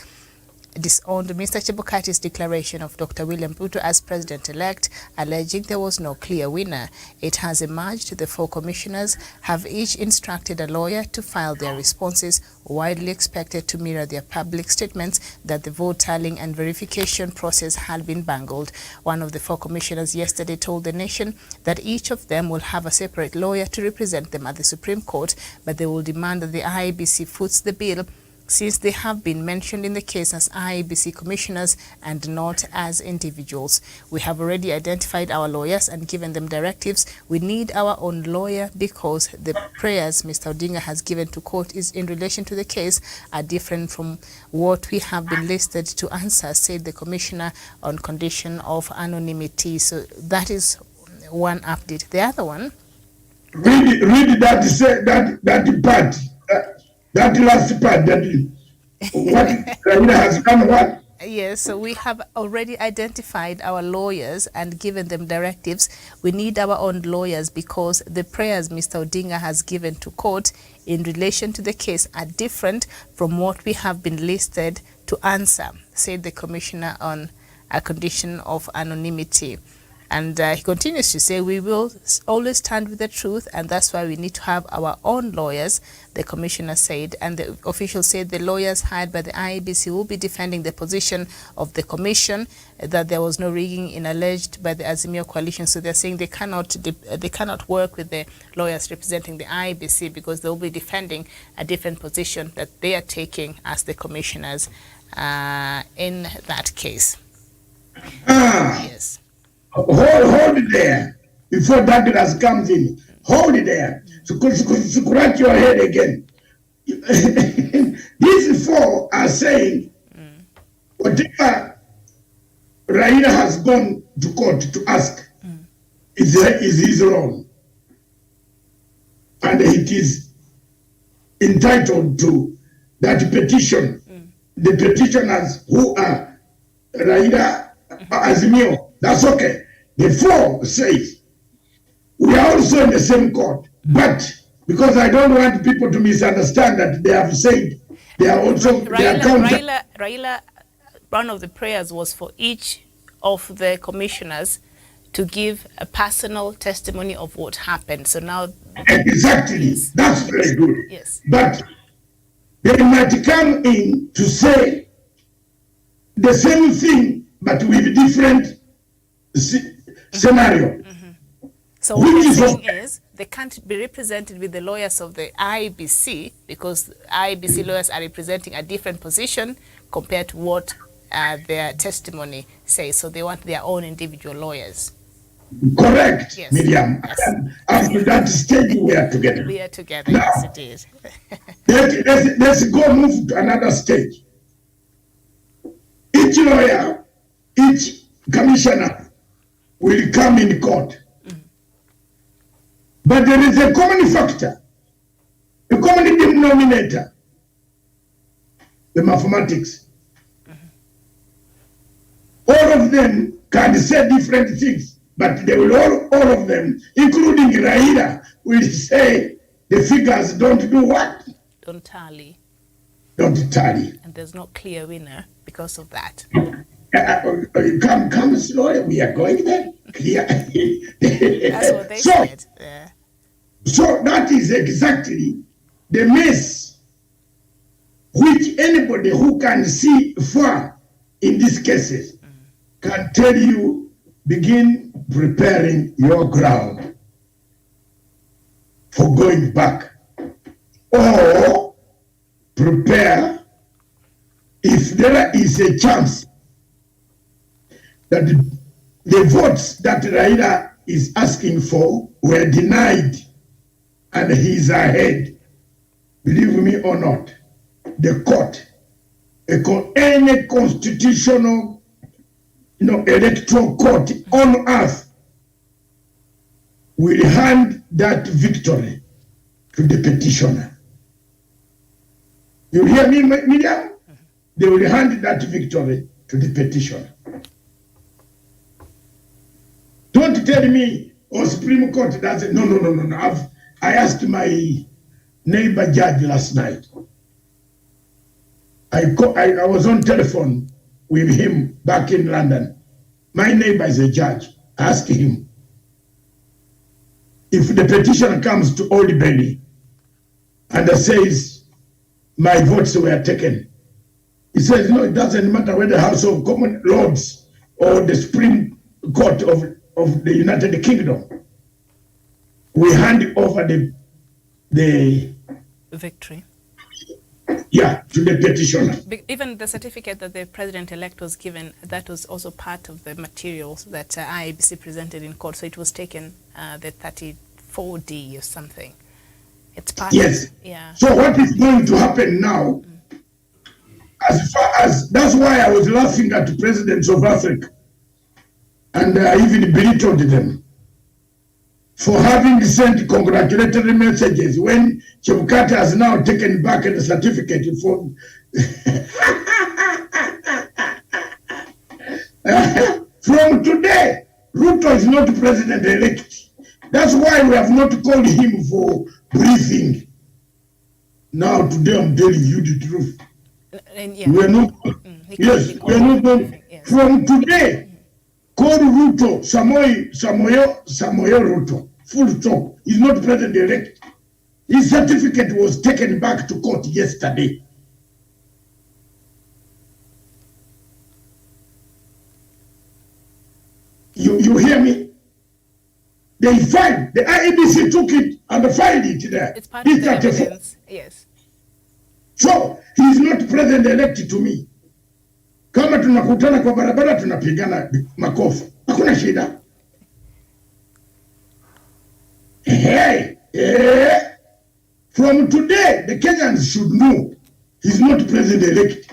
disowned Mr. Chebukati's declaration of Dr. William Ruto as president-elect, alleging there was no clear winner. It has emerged the 4 commissioners have each instructed a lawyer to file their responses, widely expected to mirror their public statements that the vote tallying and verification process had been bungled. One of the 4 commissioners yesterday told the nation that each of them will have a separate lawyer to represent them at the Supreme Court, but they will demand that the IEBC foots the bill, since they have been mentioned in the case as IEBC commissioners and not as individuals. We have already identified our lawyers and given them directives. We need our own lawyer because the prayers Mr. Odinga has given to court is in relation to the case are different from what we have been listed to answer, said the commissioner, on condition of anonymity. So that is one update. The other one, read that part. That last part, that what Raila has done, what? Yes, so we have already identified our lawyers and given them directives. We need our own lawyers because the prayers Mr. Odinga has given to court in relation to the case are different from what we have been listed to answer, said the commissioner on a condition of anonymity. And he continues to say, we will always stand with the truth, and that's why we need to have our own lawyers, the commissioner said. And the official said the lawyers hired by the IEBC will be defending the position of the commission, that there was no rigging in alleged by the Azimio coalition. So they're saying they cannot work with the lawyers representing the IEBC because they'll be defending a different position that they are taking as the commissioners in that case. Yes. Hold it there before Douglas comes in. Hold it there. So scratch your head again. These 4 are saying whatever Raila has gone to court to ask is his wrong. And it is entitled to that petition. The petitioners who are Raila, Azimio, that's okay. The 4 says, we are also in the same court, but because I don't want people to misunderstand that they have said they are also... Raila, one of the prayers was for each of the commissioners to give a personal testimony of what happened. So now... Exactly. Yes. That's very good. Yes. But they might come in to say the same thing, but with different scenario. So what you're saying is they can't be represented with the lawyers of the IEBC because IEBC lawyers are representing a different position compared to what their testimony says. So they want their own individual lawyers. Correct, Yes. Miriam. Yes. After that stage, we are together. We are together, Now, yes it is. let's go move to another stage. Each lawyer, each commissioner will come in court. But there is a common factor, a common denominator, the mathematics. All of them can say different things, but they will all of them, including Raila, will say the figures don't do what? Don't tally. Don't tally. And there's no clear winner because of that. Come slowly, we are going there. Clear. That's what they said. Yeah. So that is exactly the mess which anybody who can see far in these cases can tell you, begin preparing your ground for going back, or prepare if there is a chance that the votes that Raila is asking for were denied, and he is ahead. Believe me or not, the court, any constitutional, electoral court on earth will hand that victory to the petitioner. You hear me, Miriam? They will hand that victory to the petitioner. Don't tell me, Supreme Court doesn't. No. I asked my neighbor judge last night. I was on telephone with him back in London. My neighbor is a judge. I asked him, if the petition comes to Old Bailey and says my votes were taken, he says, no, it doesn't matter whether the House of Common Lords or the Supreme Court of the United Kingdom, we hand over the victory. Yeah, to the petitioner. Even the certificate that the president-elect was given, that was also part of the materials that IEBC presented in court. So it was taken, the 34D or something. It's part yes. of, yeah. So what is going to happen now, as far as, that's why I was laughing at the presidents of Africa, and I even belittled them for having sent congratulatory messages when Chebukati has now taken back the certificate for from today, Ruto is not president-elect. That's why we have not called him for briefing. Now today I'm telling you the truth. Yeah. We are not, yes, we are not going. Yes. From today, call Ruto, Samoyo Ruto. Full stop. He's not president-elect. His certificate was taken back to court yesterday. You hear me? They filed. The IEBC took it and filed it there. It's part of the evidence. Yes. So he's not president-elect to me. Kama tunakutana kwa barabara tunapigana makofi. Hakuna shida. Hey, from today, the Kenyans should know he's not president-elect.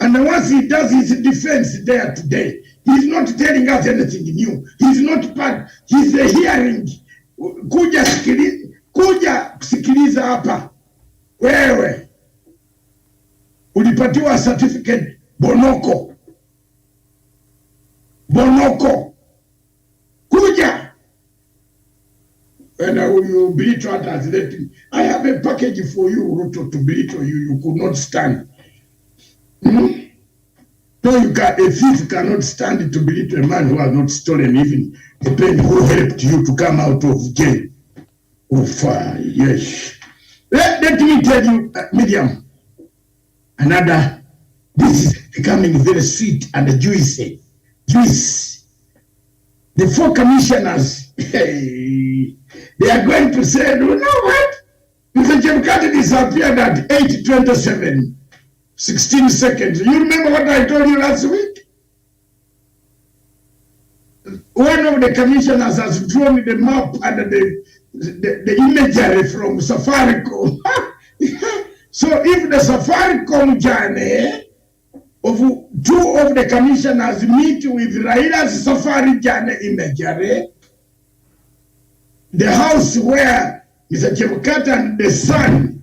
And once he does his defense there today, he's not telling us anything new. He's not part, he's a hearing. Kuja kusikiliza hapa. Wewe, ulipatiwa certificate Bonoko. Kuja. And I will belittle others. I have a package for you, Ruto, to belittle you. You could not stand. No, a thief cannot stand to belittle a man who has not stolen even a pen who helped you to come out of jail. Yes. Let me tell you, Miriam, this is becoming very sweet and juicy. The 4 commissioners, they are going to say, you know what? Mr. Chebukati disappeared at 8:27, 16 seconds. You remember what I told you last week? One of the commissioners has drawn the map and the imagery from Safaricom. So if the Safaricom journey of 2 of the commissioners meet with Raila's Safari journey imagery, the house where Mr. Chebukati and the son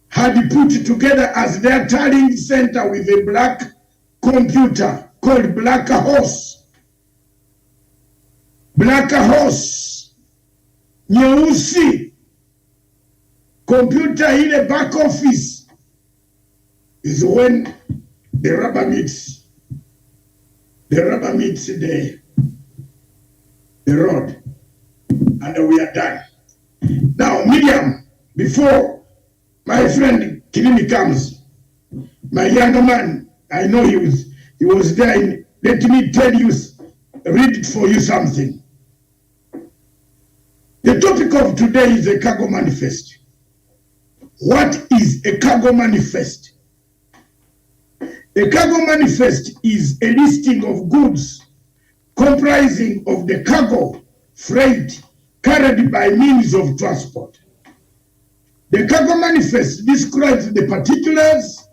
had put together as their tallying center with a black computer called Black Horse. Nyeusi. Computer in a back office is when the rubber meets the road. And we are done. Now, Miriam, before my friend Kilini comes, my younger man, I know he was there. Let me tell you, read for you something. The topic of today is a cargo manifest. What is a cargo manifest? A cargo manifest is a listing of goods comprising of the cargo freight carried by means of transport. The cargo manifest describes the particulars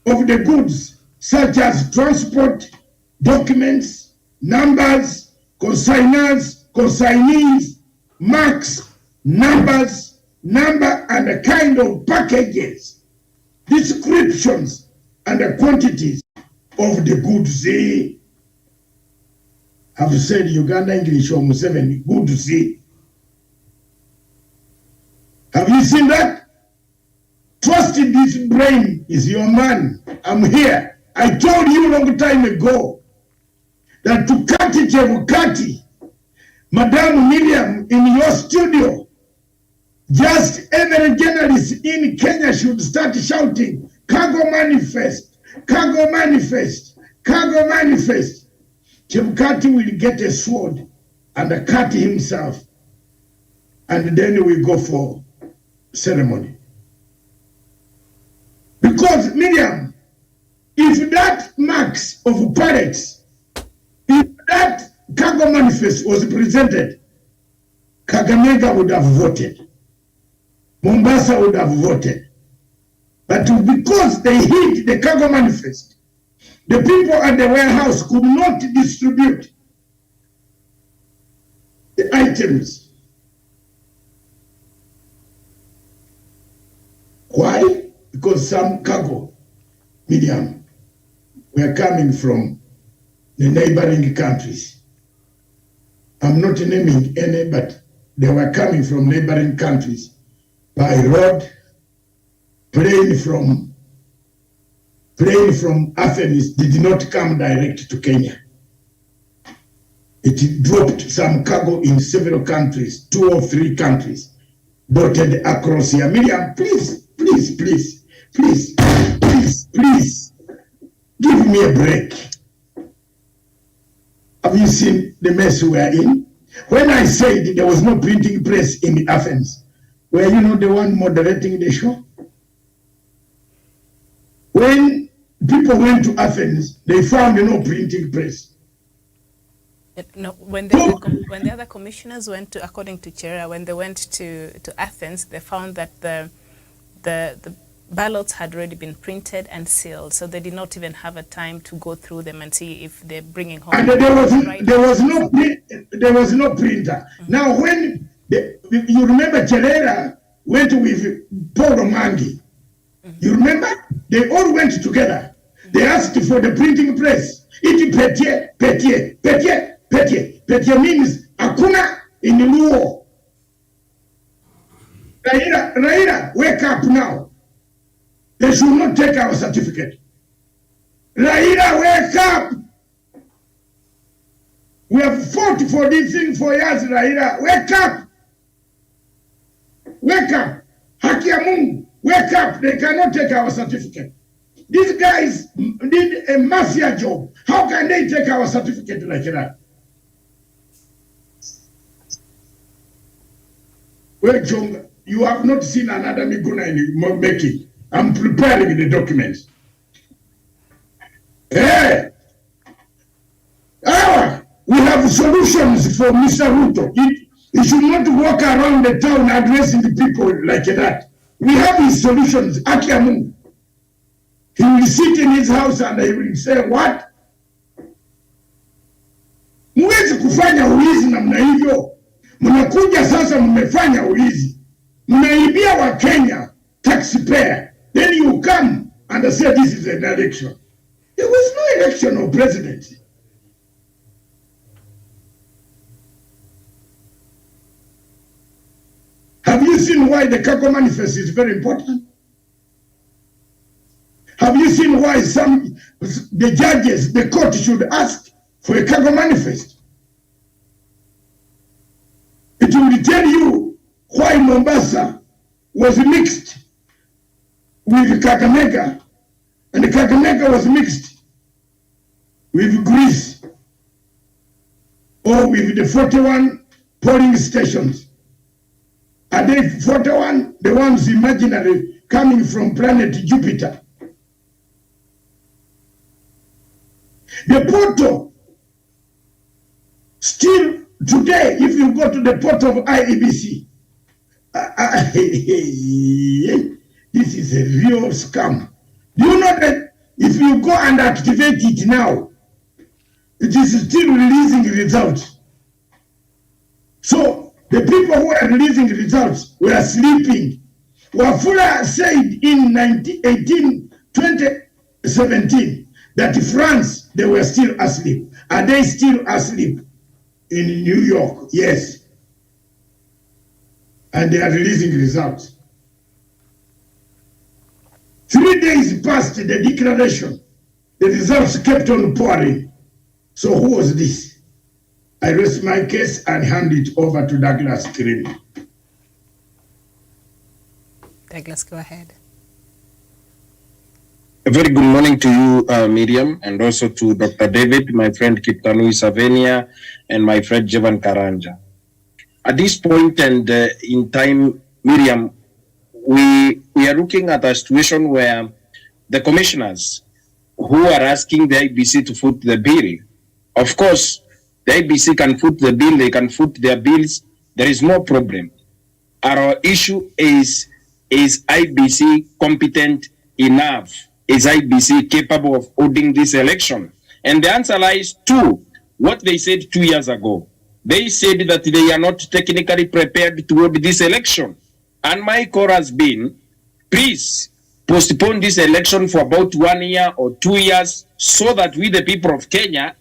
of the goods, such as transport, documents, numbers, consignors, consignees, marks, numbers, number and the kind of packages, descriptions and the quantities of the goods. Have said Uganda English or Museveni, good to see. Have you seen that? Trust in this brain is your man. I'm here. I told you a long time ago that to cut it, you will cut it. Madam Miriam, in your studio, just every journalist in Kenya should start shouting, cargo manifest, cargo manifest, cargo manifest. Chebukati will get a sword and cut himself, and then we go for ceremony. Because Miriam, if that marks of parrots, if that cargo manifest was presented, Kakamega would have voted. Mombasa would have voted. But because they hid the cargo manifest, the people at the warehouse could not distribute the items. Why? Because some cargo, Miriam, were coming from the neighboring countries. I'm not naming any, but they were coming from neighboring countries by road, plane from Athens did not come direct to Kenya. It dropped some cargo in several countries, 2 or 3 countries, dotted across here. Miriam, please, please, please, please, please, please, give me a break. Have you seen the mess we are in? When I said there was no printing press in Athens, were you not the one moderating the show? When people went to Athens, they found no printing press. No, when the other commissioners went to, according to Chera, when they went to Athens, they found that the ballots had already been printed and sealed, so they did not even have a time to go through them and see if they're bringing home. And there was no printer. Mm-hmm. Now, when you remember, Cherera went with Paul Romangi. Mm-hmm. You remember? They all went together. Mm-hmm. They asked for the printing press. It petier, petier, petier, petier. Petier means akuna in the Luo. Raila, wake up now. They should not take our certificate. Raila, wake up. We have fought for this thing for years, Raila. Wake up. Wake up. Haki ya Mungu. Wake up. They cannot take our certificate. These guys did a mafia job. How can they take our certificate like that? Well, Jonga, you have not seen another Miguna in making. I'm preparing the documents. Hey! We have solutions for Mr. Ruto. He should not walk around the town addressing the people like that. We have his solutions. Akiamu. He will sit in his house and he will say, what? Mwezi kufanya uizi namna hivyo. Mnakuja sasa mmefanya uizi. Mnaibia wa Kenya taxpayer. Then you come and say this is an election. There was no election of presidency. Have you seen why the cargo manifest is very important? Have you seen why the judges, the court should ask for a cargo manifest? It will tell you why Mombasa was mixed with Kakamega, and Kakamega was mixed with Greece, or with the 41 polling stations. Are they 41? The ones imaginary coming from planet Jupiter. The portal Still today, if you go to the port of IEBC, this is a real scam. Do you know that if you go and activate it now, it is still releasing results? So the people who are releasing results were sleeping. Wafula said in 2017 that France, they were still asleep. Are they still asleep in New York? Yes. And they are releasing results. 3 days past the declaration, the results kept on pouring. So who was this? I rest my case and hand it over to Douglas Kirimi. Douglas, go ahead. A very good morning to you, Miriam, and also to Dr. David, my friend Kiptanui Savenia, and my friend Jevan Karanja. At this point and in time, Miriam, we are looking at a situation where the commissioners who are asking the IBC to foot the bill, of course, the IBC can foot the bill, they can foot their bills, there is no problem. Our issue is IBC competent enough? Is IBC capable of holding this election? And the answer lies to what they said 2 years ago. They said that they are not technically prepared to hold this election. And my call has been, please postpone this election for about 1 year or 2 years so that we, the people of Kenya,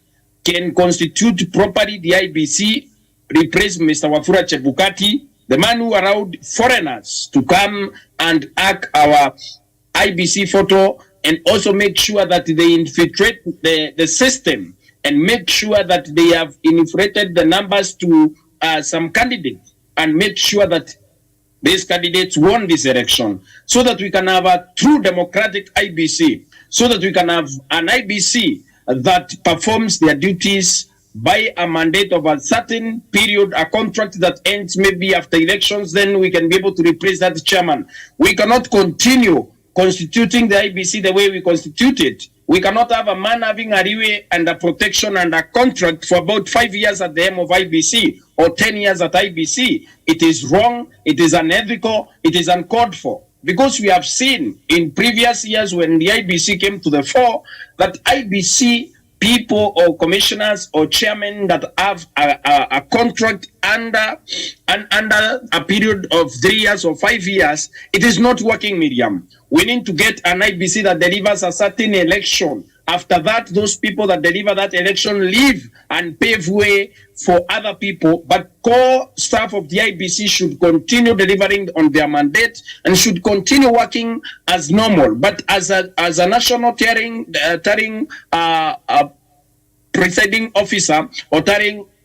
can constitute properly the IBC, replace Mr. Wafula Chebukati, the man who allowed foreigners to come and hack our IBC photo, and also make sure that they infiltrate the system and make sure that they have infiltrated the numbers to some candidates and make sure that these candidates won this election so that we can have a true democratic IBC, so that we can have an IBC that performs their duties by a mandate of a certain period, a contract that ends maybe after elections, then we can be able to replace that chairman. We cannot continue constituting the IBC the way we constituted. We cannot have a man having a leeway and a protection and a contract for about 5 years at the helm of IBC or 10 years at IBC. It is wrong, it is unethical, it is uncalled for. Because we have seen in previous years when the IBC came to the fore that IBC people or commissioners or chairmen that have a contract under a period of 3 years or 5 years, it is not working, Miriam. We need to get an IBC that delivers a certain election. After that, those people that deliver that election leave and pave way for other people. But core staff of the IBC should continue delivering on their mandate and should continue working as normal. But as a national presiding officer or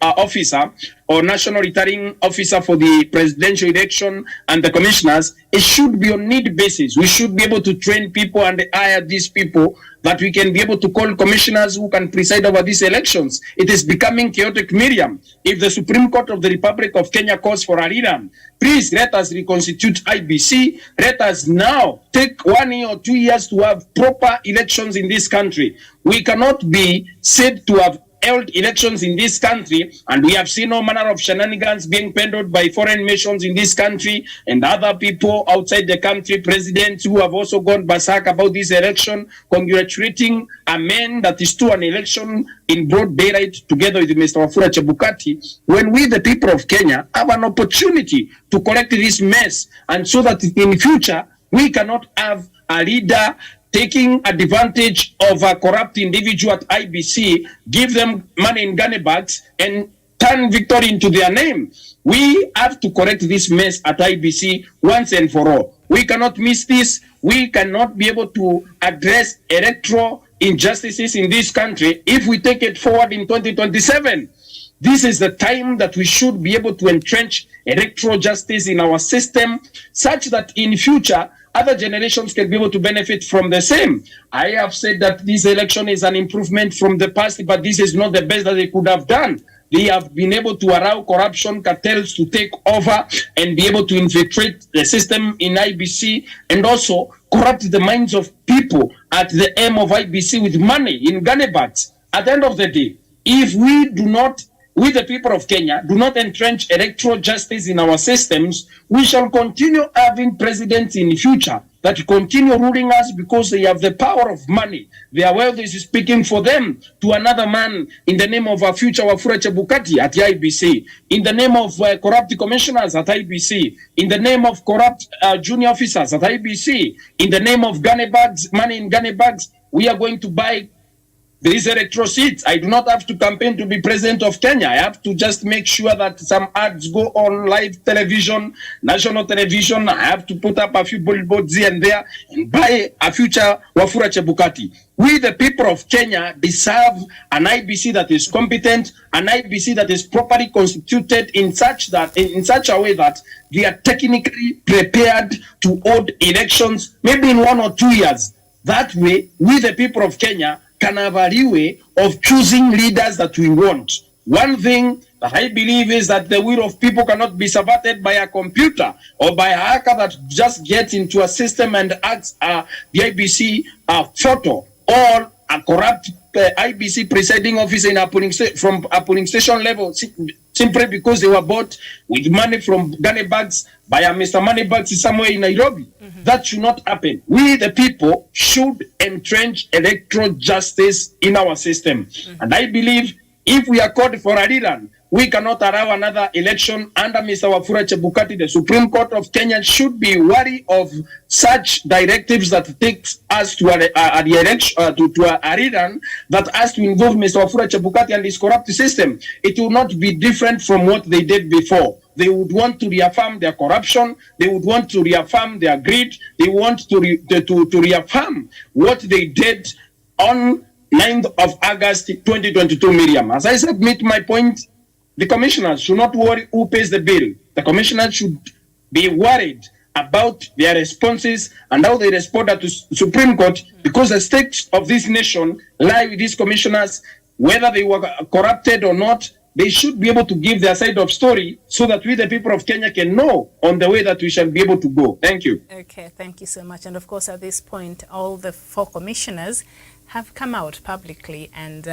officer or national returning officer for the presidential election and the commissioners, it should be on need basis. We should be able to train people and hire these people that we can be able to call commissioners who can preside over these elections. It is becoming chaotic, Miriam. If the Supreme Court of the Republic of Kenya calls for a rerun, please let us reconstitute IBC. Let us now take 1 year or 2 years to have proper elections in this country. We cannot be said to have held elections in this country, and we have seen all manner of shenanigans being peddled by foreign nations in this country and other people outside the country, presidents who have also gone berserk about this election, congratulating a man that is to an election in broad daylight together with Mr. Wafula Chebukati, when we, the people of Kenya, have an opportunity to correct this mess, and so that in future we cannot have a leader taking advantage of a corrupt individual at IBC, give them money in Ghana bags, and turn victory into their name. We have to correct this mess at IBC once and for all. We cannot miss this. We cannot be able to address electoral injustices in this country if we take it forward in 2027. This is the time that we should be able to entrench electoral justice in our system, such that in future, other generations can be able to benefit from the same. I have said that this election is an improvement from the past, but this is not the best that they could have done. They have been able to allow corruption cartels to take over and be able to infiltrate the system in IBC and also corrupt the minds of people at the aim of IBC with money in Ghana bags. At the end of the day, if we do not we the people of Kenya do not entrench electoral justice in our systems, we shall continue having presidents in the future that continue ruling us because they have the power of money. Their wealth is speaking for them to another man in the name of our future Wafula Chebukati at the IBC, in the name of corrupt commissioners at IBC, in the name of corrupt junior officers at IBC, in the name of gunny bags, money in gunny bags. We are going to buy these electoral seats. I do not have to campaign to be president of Kenya. I have to just make sure that some ads go on live television, national television. I have to put up a few billboards here and there and buy a future Wafula Chebukati. We, the people of Kenya, deserve an IBC that is competent, an IBC that is properly constituted in such a way that they are technically prepared to hold elections, maybe in 1 or 2 years. That way, we, the people of Kenya, can have a leeway of choosing leaders that we want. One thing that I believe is that the will of people cannot be subverted by a computer or by a hacker that just gets into a system and adds the IBC photo or a corrupt IBC presiding officer in from a polling station level simply because they were bought with money from gunny bags by a Mr. Moneybags somewhere in Nairobi. That should not happen. We, the people, should entrench electoral justice in our system. And I believe if we are called for a rerun, we cannot allow another election under Mr. Wafula Chebukati. The Supreme Court of Kenya should be wary of such directives that takes us to a rerun that has to involve Mr. Wafula Chebukati and his corrupt system. It will not be different from what they did before. They would want to reaffirm their corruption. They would want to reaffirm their greed. They want to reaffirm what they did on 9th of August 2022, Miriam. As I submit my point, the commissioners should not worry who pays the bill. The commissioners should be worried about their responses and how they respond to Supreme Court, because the stakes of this nation lie with these commissioners. Whether they were corrupted or not, they should be able to give their side of story so that we, the people of Kenya, can know on the way that we shall be able to go. Thank you. Okay, thank you so much. And of course, at this point, all the 4 commissioners have come out publicly and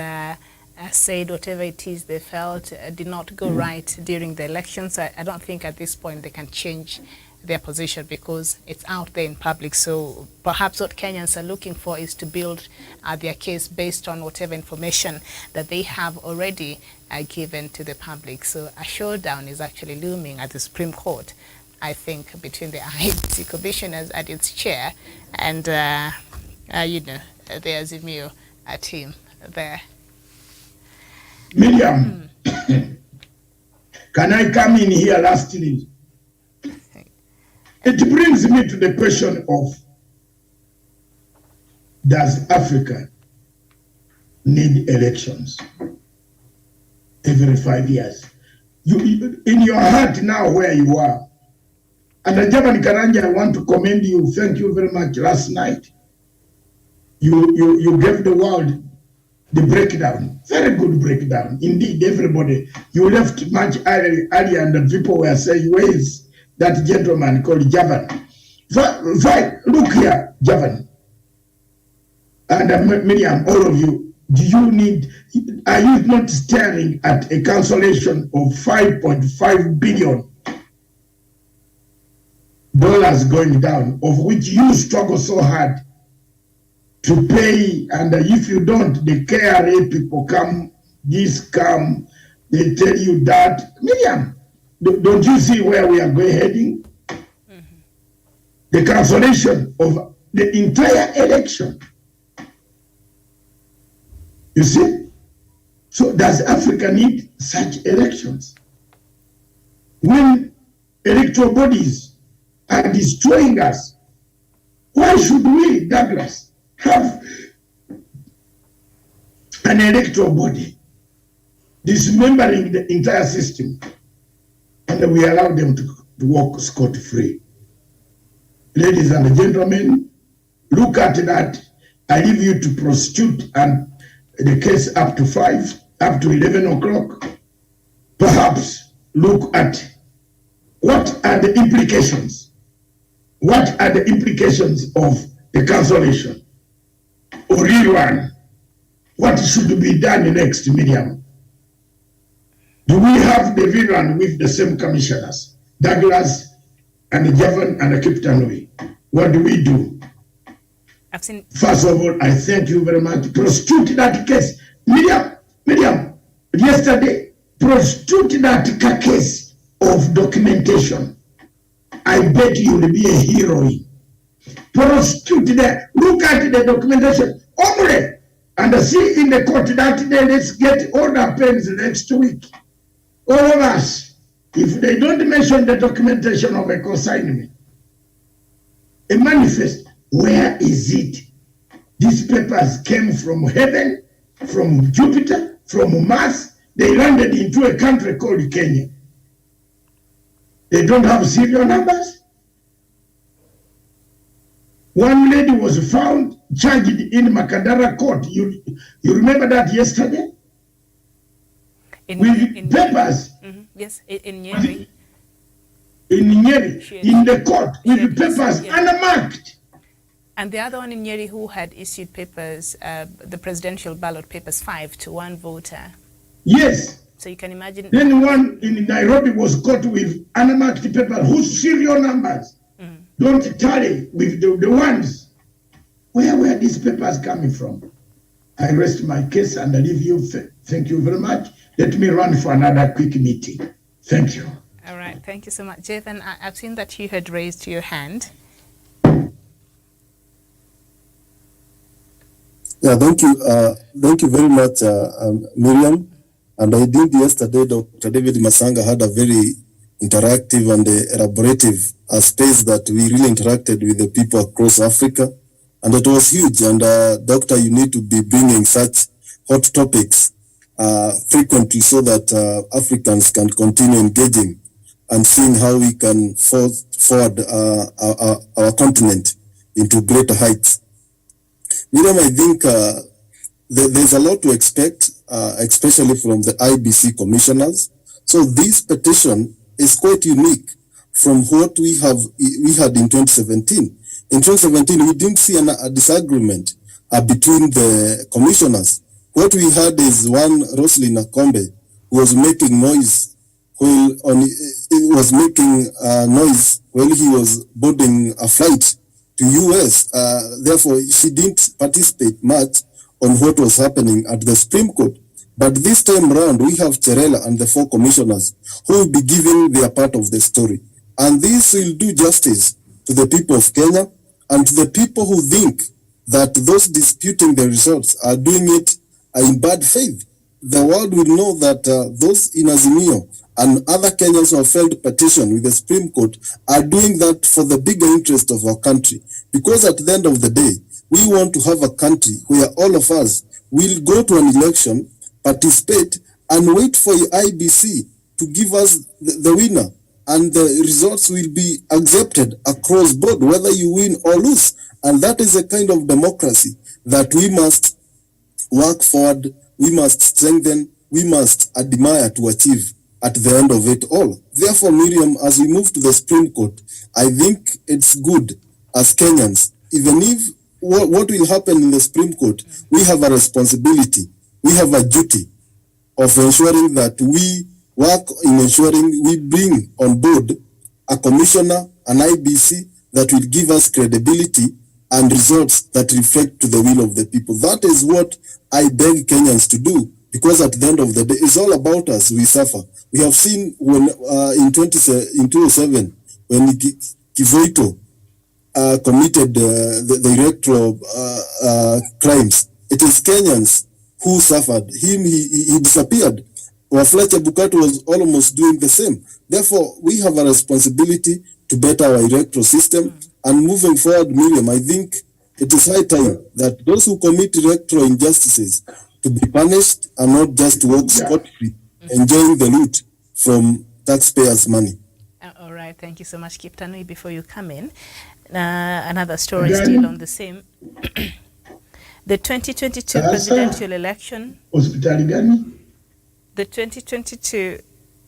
said whatever it is they felt did not go right during the elections. I don't think at this point they can change their position because it's out there in public. So perhaps what Kenyans are looking for is to build their case based on whatever information that they have already given to the public. So a showdown is actually looming at the Supreme Court, I think, between the IBC commissioners at its chair and, the Azimio team there. Miriam, can I come in here lastly? It brings me to the question of, does Africa need elections every 5 years? You in your heart now where you are. And Javan Karanja, I want to commend you. Thank you very much. Last night, you gave the world the breakdown. Very good breakdown. Indeed, everybody. You left much earlier and the people were saying, where is that gentleman called Javan? Look here, Javan. And Miriam, all of you, are you not staring at a cancellation of $5.5 billion going down, of which you struggle so hard to pay? And if you don't, the KRA people come, they tell you that. Miriam, don't you see where we are heading? The cancellation of the entire election. You see? So does Africa need such elections? When electoral bodies are destroying us, why should we, Douglas, have an electoral body dismembering the entire system and we allow them to walk scot-free? Ladies and gentlemen, look at that. I leave you to prosecute and the case up to 11 o'clock. Perhaps look at what are the implications. What are the implications of the cancellation or rerun? What should be done next, Miriam? Do we have the villain with the same commissioners, Douglas and Javan and Kiptanui? What do we do? I've seen. First of all, I thank you very much. Prosecute that case. Miriam, yesterday, prosecute that case of documentation. I bet you will be a hero. Prosecute that. Look at the documentation. Omre. And see in the court that day, let's get all the pens next week. All of us. If they don't mention the documentation of a consignment, a manifest, where is it? These papers came from heaven, from Jupiter, from Mars. They landed into a country called Kenya. They don't have serial numbers. One lady was found charged in Makadara court. You remember that yesterday? With papers. Yes, in Nyeri. In Nyeri, in the court, with papers unmarked. And the other one in Nyeri who had issued papers, the presidential ballot papers, 5 to 1 voter. Yes. So you can imagine. Then one in Nairobi was caught with unmarked paper whose serial numbers don't tally with the ones. Where were these papers coming from? I rest my case and I leave you. Thank you very much. Let me run for another quick meeting. Thank you. All right. Thank you so much. Javan, I've seen that you had raised your hand. Yeah, thank you. Thank you very much, Miriam. And I think yesterday Dr. David Masanga had a very interactive and elaborative space that we really interacted with the people across Africa. And it was huge. And Doctor, you need to be bringing such hot topics frequently so that Africans can continue engaging and seeing how we can forward our continent into greater heights. Miriam, I think there's a lot to expect, especially from the IBC commissioners. So this petition is quite unique from what we had in 2017. In 2017, we didn't see a disagreement between the commissioners. What we had is one, Roslyn Akombe, who was making noise while he was boarding a flight to US. Therefore, she didn't participate much on what was happening at the Supreme Court. But this time around, we have Cherela and the 4 commissioners who will be giving their part of the story. And this will do justice to the people of Kenya and to the people who think that those disputing the results are doing it in bad faith. The world will know that those in Azimio and other Kenyans who have filed petition with the Supreme Court are doing that for the bigger interest of our country. Because at the end of the day, we want to have a country where all of us will go to an election, participate, and wait for the IBC to give us the winner. And the results will be accepted across board, whether you win or lose. And that is a kind of democracy that we must work forward, we must strengthen, we must admire to achieve at the end of it all. Therefore, Miriam, as we move to the Supreme Court, I think it's good as Kenyans, even if what will happen in the Supreme Court, we have a responsibility, we have a duty of ensuring that we work in ensuring we bring on board a commissioner, an IBC that will give us credibility and results that reflect to the will of the people. That is what I beg Kenyans to do, because at the end of the day, it's all about us. We suffer. We have seen when in 2007, when Kivoito committed the electoral crimes, it is Kenyans who suffered. He disappeared. Wafula Chebukati was almost doing the same. Therefore, we have a responsibility to better our electoral system. And moving forward, Miriam, I think it is high time that those who commit electoral injustices to be punished and not just walk scot-free, enjoying the loot from taxpayers' money. All right, thank you so much, Kiptanui. Before you come in, another story still on the same. The 2022 presidential election. Hospitali gani? The 2022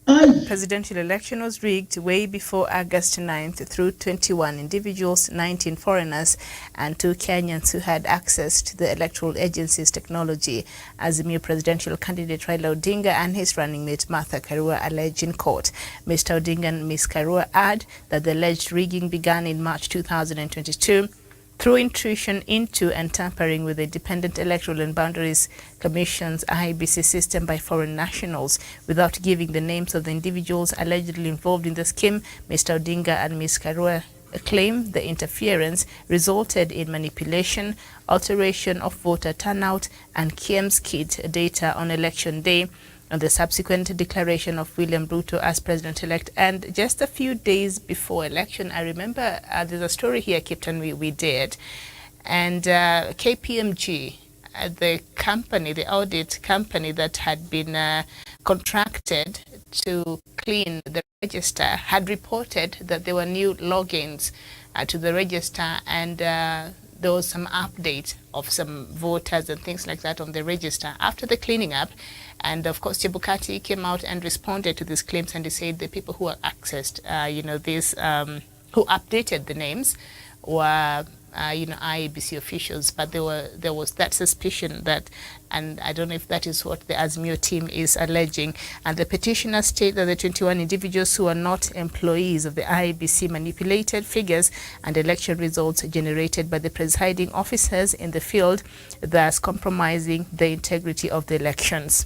presidential election was rigged way before August 9th through 21 individuals, 19 foreigners, and 2 Kenyans who had access to the electoral agency's technology, as the new presidential candidate Raila Odinga and his running mate Martha Karua allege in court. Mr. Odinga and Ms. Karua add that the alleged rigging began in March 2022 through intrusion into and tampering with the Independent Electoral and Boundaries Commission's IEBC system by foreign nationals without giving the names of the individuals allegedly involved in the scheme. Mr. Odinga and Ms. Karua claim the interference resulted in manipulation, alteration of voter turnout, and KIEMS kit data on election day, and the subsequent declaration of William Ruto as president-elect. And just a few days before election, I remember there's a story here, Captain, we did, and KPMG, the company, the audit company that had been contracted to clean the register, had reported that there were new logins to the register, and there was some update of some voters and things like that on the register after the cleaning up. And of course, Chebukati came out and responded to these claims, and he said the people who accessed, who updated the names were, IEBC officials. But there was that suspicion that, and I don't know if that is what the Azimio team is alleging. And the petitioners state that the 21 individuals who are not employees of the IEBC manipulated figures and election results generated by the presiding officers in the field, thus compromising the integrity of the elections.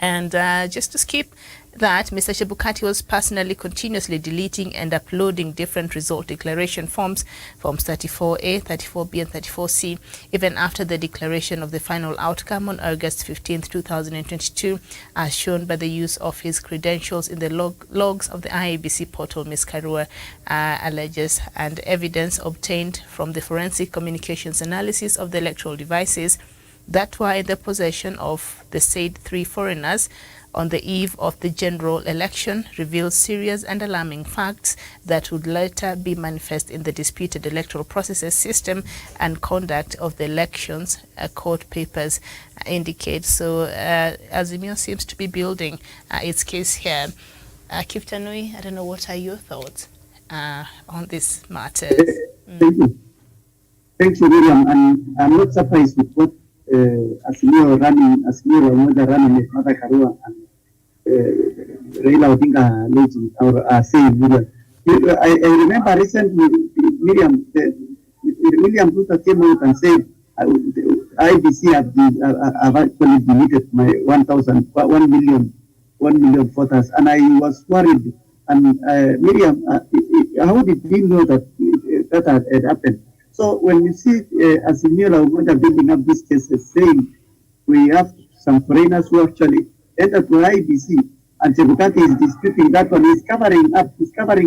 And just to skip that, Mr. Chebukati was personally continuously deleting and uploading different result declaration forms 34A, 34B, and 34C, even after the declaration of the final outcome on August 15, 2022, as shown by the use of his credentials in the logs of the IEBC portal, Ms. Karua alleges, and evidence obtained from the forensic communications analysis of the electoral devices that were in the possession of the said 3 foreigners on the eve of the general election reveals serious and alarming facts that would later be manifest in the disputed electoral processes system and conduct of the elections, court papers indicate. So Azimio seems to be building its case here. Kiftanui, I don't know, what are your thoughts on this matter? Thank you. Thank you, Miriam. And I'm not surprised with what Azimio running with Martha Karua and Raila Odinga are saying. I remember recently, Miriam, William Ruto came out and said, IBC have actually deleted my 1 million voters, and I was worried. And Miriam, how did we know that that had happened? So when you see Azimio building up these cases, saying we have some foreigners who actually entered to IBC, and Chebukati is disputing that one, he's covering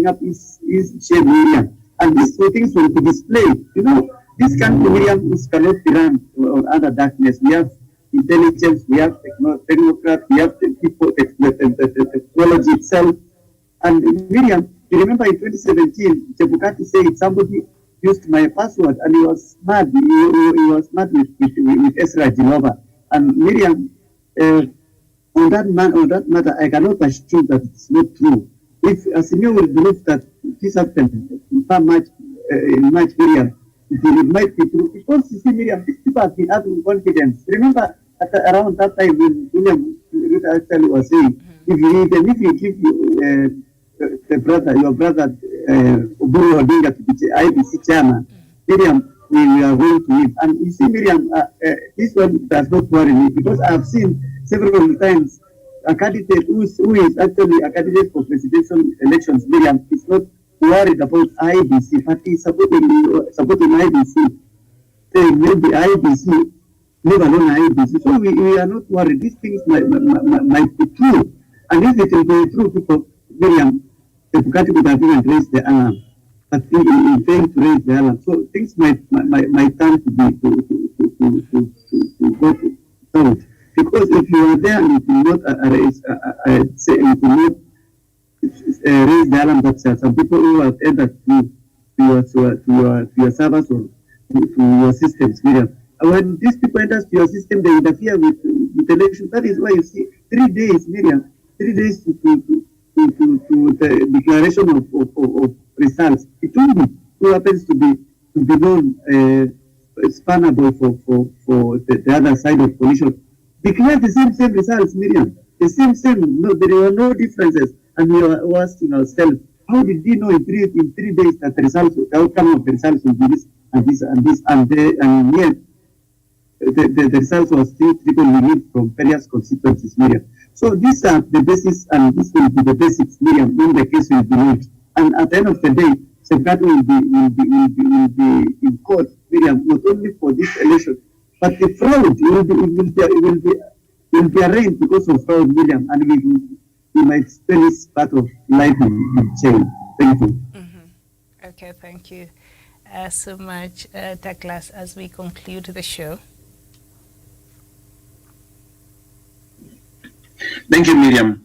up his shame, Miriam. And these 2 things will be displayed. You know, this country, Miriam, cannot be run on other darkness. We have intelligence, we have technocrats, we have the people, the technology itself. And Miriam, you remember in 2017, Chebukati said somebody used my password, and he was mad. He was mad with Ezra Genova. And Miriam, on that matter, I cannot assure that it's not true. If Azimio will believe that this happened in March, Miriam, it might be true. Because you see, Miriam, these people have been having confidence. Remember, around that time when William actually was saying, if you give your brother Oburu Odinga to be IBC chairman, Miriam, we are going to win. And you see, Miriam, this one does not worry me, because I have seen several times a candidate who is actually a candidate for presidential elections, Miriam, is not worried about IBC, but he's supporting IBC. Saying maybe IBC, leave alone IBC. So we are not worried. These things might be true. And if it will be true, people, Miriam, the Bugatti would have even raised the alarm. But he failed to raise the alarm. So things might turn to go out. Because if you are there and you will not raise the alarm, that some people who have entered to your servers or to your systems, Miriam. When these people enter to your system, they interfere with election. That is why you see 3 days, Miriam, 3 days to the declaration of results. It will be who happens to be known spannable for the other side of coalition. Declare the same results, Miriam. The same. No, there were no differences, and we were asking ourselves, how did we know in 3 days that the outcome of the results will be this and this and this and yet the results was still triple relief from various constituencies, Miriam. So these are the basis, and this will be the basics, Miriam, when the case will be launched. And at the end of the day, Safeguard will be in court, Miriam, not only for this election, but the fraud will be arraigned because of fraud, Miriam, and we might spend this part of life in jail. Thank you. Mm-hmm. Okay, thank you so much, Douglas, as we conclude the show. Thank you, Miriam.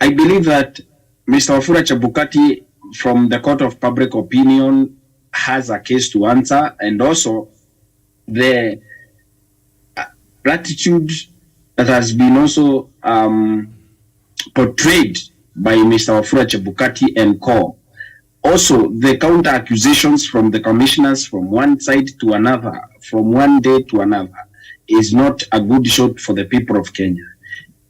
I believe that Mr. Wafula Chebukati from the Court of Public Opinion has a case to answer, and also the latitude that has been also portrayed by Mr. Wafula Chebukati and co. Also, the counter accusations from the commissioners from one side to another, from one day to another, is not a good shot for the people of Kenya.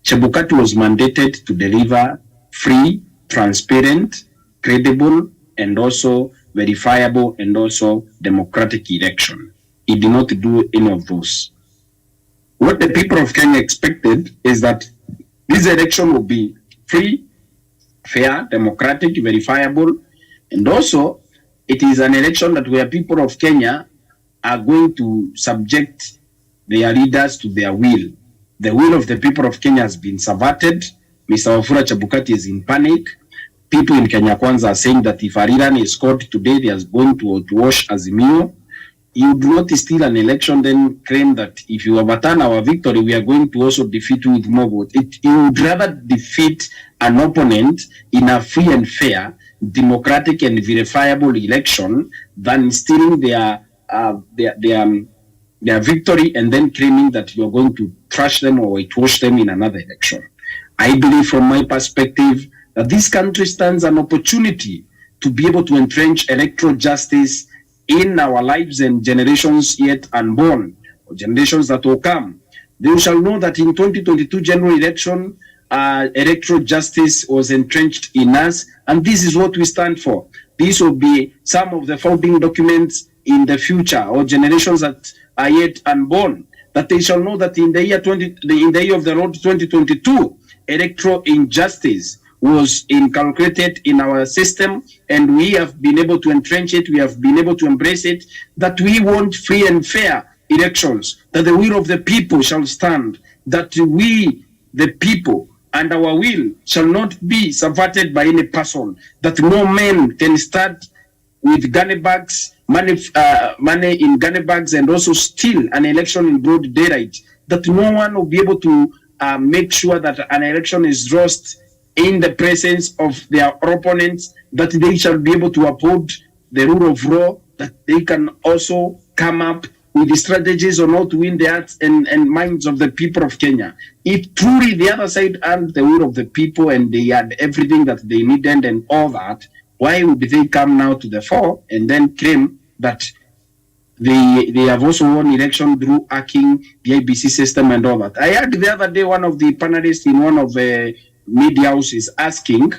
Chebukati was mandated to deliver free, transparent, credible, and also verifiable and also democratic election. He did not do any of those. What the people of Kenya expected is that this election will be free, fair, democratic, verifiable, and also it is an election that where people of Kenya are going to subject their leaders to their will. The will of the people of Kenya has been subverted. Mr. Wafula Chebukati is in panic. People in Kenya Kwanza are saying that if Ariran is caught today, they are going to wash Azimio. You do not steal an election, then claim that if you overturn our victory, we are going to also defeat you with more votes. You would rather defeat an opponent in a free and fair, democratic and verifiable election than stealing their victory and then claiming that you are going to trash them or whitewash them in another election. I believe from my perspective that this country stands an opportunity to be able to entrench electoral justice in our lives and generations yet unborn, or generations that will come. They shall know that in 2022 general election, electoral justice was entrenched in us, and this is what we stand for. These will be some of the founding documents in the future, or generations that are yet unborn, that they shall know that in the year of the Lord 2022, electoral injustice was inculcated in our system, and we have been able to entrench it, we have been able to embrace it, that we want free and fair elections, that the will of the people shall stand, that we, the people, and our will shall not be subverted by any person, that no man can start with gunny bags, money in gunny bags, and also steal an election in broad daylight, that no one will be able to make sure that an election is lost in the presence of their opponents, that they shall be able to uphold the rule of law, that they can also come up with the strategies on how to win the hearts and minds of the people of Kenya. If truly the other side had the will of the people and they had everything that they needed and all that, why would they come now to the fore and then claim that they have also won election through hacking the IBC system and all that? I heard the other day one of the panelists in one of the media houses asking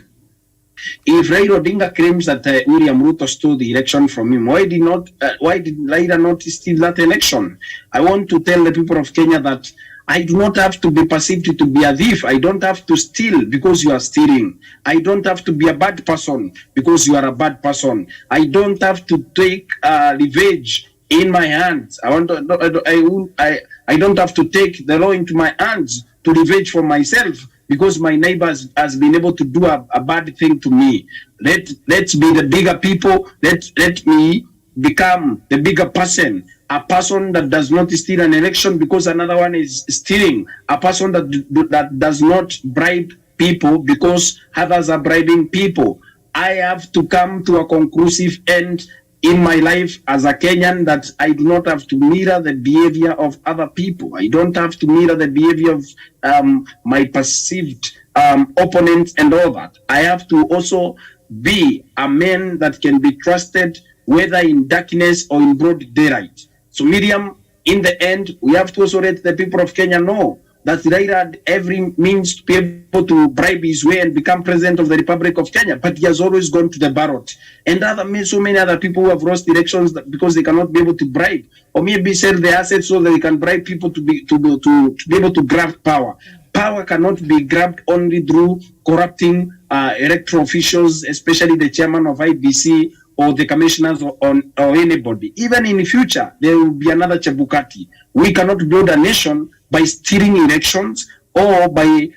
if Raila Odinga claims that William Ruto stole the election from him, why did Raila not steal that election? I want to tell the people of Kenya that I do not have to be perceived to be a thief. I don't have to steal because you are stealing. I don't have to be a bad person because you are a bad person. I don't have to take revenge in my hands. I don't have to take the law into my hands to revenge for myself because my neighbor has been able to do a bad thing to me. Let's be the bigger people. Let me become the bigger person. A person that does not steal an election because another one is stealing. A person that does not bribe people because others are bribing people. I have to come to a conclusive end in my life as a Kenyan that I do not have to mirror the behavior of other people. I don't have to mirror the behavior of my perceived opponents and all that. I have to also be a man that can be trusted, whether in darkness or in broad daylight. So Miriam, in the end, we have to also let the people of Kenya know that Raila had every means to be able to bribe his way and become president of the Republic of Kenya, but he has always gone to the ballot. And so many other people who have lost elections because they cannot be able to bribe, or maybe sell their assets so that they can bribe people to be able to grab power. Power cannot be grabbed only through corrupting electoral officials, especially the chairman of IBC or the commissioners or anybody. Even in the future, there will be another Chebukati. We cannot build a nation by stealing elections or by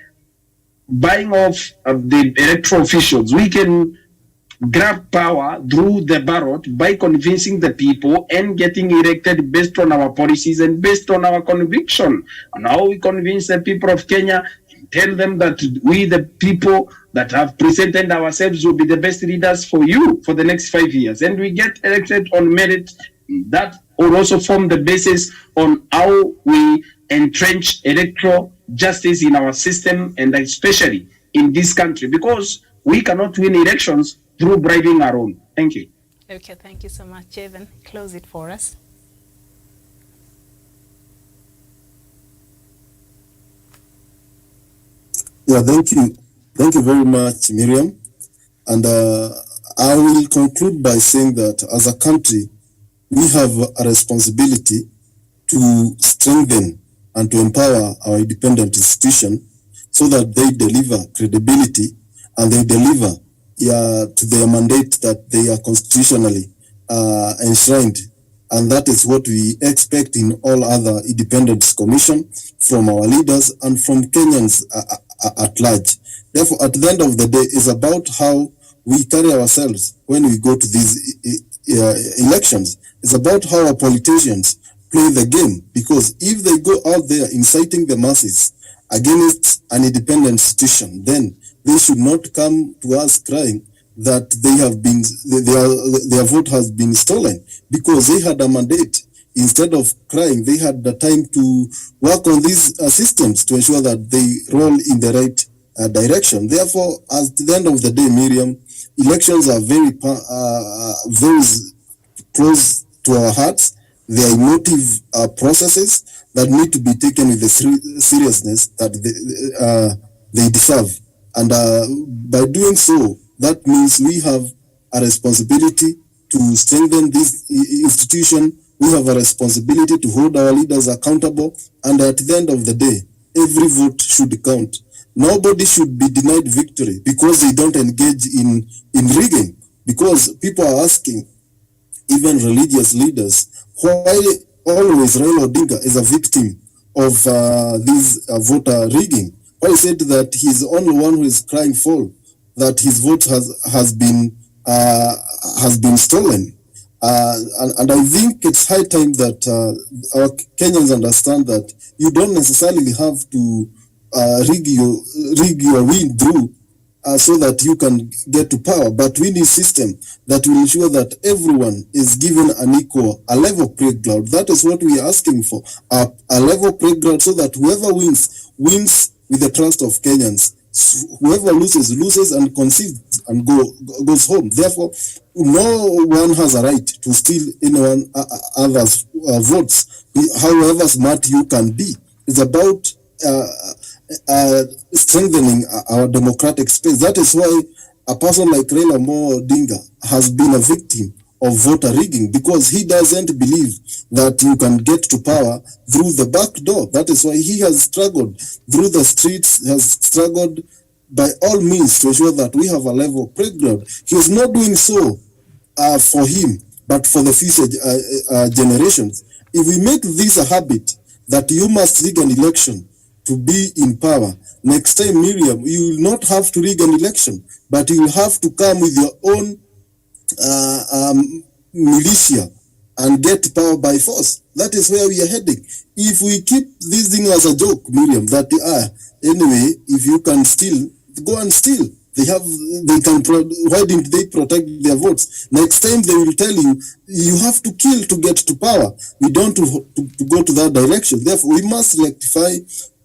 buying off the electoral officials. We can grab power through the ballot by convincing the people and getting elected based on our policies and based on our conviction. And how we convince the people of Kenya, tell them that we, the people that have presented ourselves, will be the best leaders for you for the next 5 years. And we get elected on merit. That will also form the basis on how we entrench electoral justice in our system, and especially in this country, because we cannot win elections through bribing our own. Thank you. Okay, thank you so much, Jevan. Close it for us. Yeah, thank you. Thank you very much, Miriam. And I will conclude by saying that as a country, we have a responsibility to strengthen and to empower our independent institution so that they deliver credibility and they deliver to their mandate that they are constitutionally enshrined. And that is what we expect in all other independence commission from our leaders and from Kenyans at large. Therefore, at the end of the day, it's about how we carry ourselves when we go to these elections. It's about how our politicians play the game, because if they go out there inciting the masses against an independent institution, then they should not come to us crying that their vote has been stolen, because they had a mandate. Instead of crying, they had the time to work on these systems to ensure that they roll in the right direction. Therefore, at the end of the day, Miriam, elections are very close to our hearts. They are emotive processes that need to be taken with the seriousness that they deserve. And by doing so, that means we have a responsibility to strengthen this institution. We have a responsibility to hold our leaders accountable. And at the end of the day, every vote should count. Nobody should be denied victory because they don't engage in rigging. Because people are asking, even religious leaders, why always Raila Odinga is a victim of this voter rigging. Why is it that he's the only one who is crying foul that his vote has been stolen? And I think it's high time that our Kenyans understand that you don't necessarily have to rig your win through so that you can get to power, but we need a system that will ensure that everyone is given a level playing ground. That is what we are asking for, a level playing ground, so that whoever wins with the trust of Kenyans. Whoever loses and concedes and goes home. Therefore, no one has a right to steal anyone other's votes, however smart you can be. It's about strengthening our democratic space. That is why a person like Raila Odinga has been a victim of voter rigging, because he doesn't believe that you can get to power through the back door. That is why he has struggled through the streets, has struggled by all means to ensure that we have a level playing ground. He is not doing so for him, but for the future generations. If we make this a habit that you must rig an election to be in power, next time, Miriam, you will not have to rig an election, but you will have to come with your own militia and get power by force. That is where we are heading. If we keep this thing as a joke, Miriam, that anyway, if you can steal, go and steal. Why didn't they protect their votes? Next time they will tell you, you have to kill to get to power. We don't to go to that direction. Therefore, we must rectify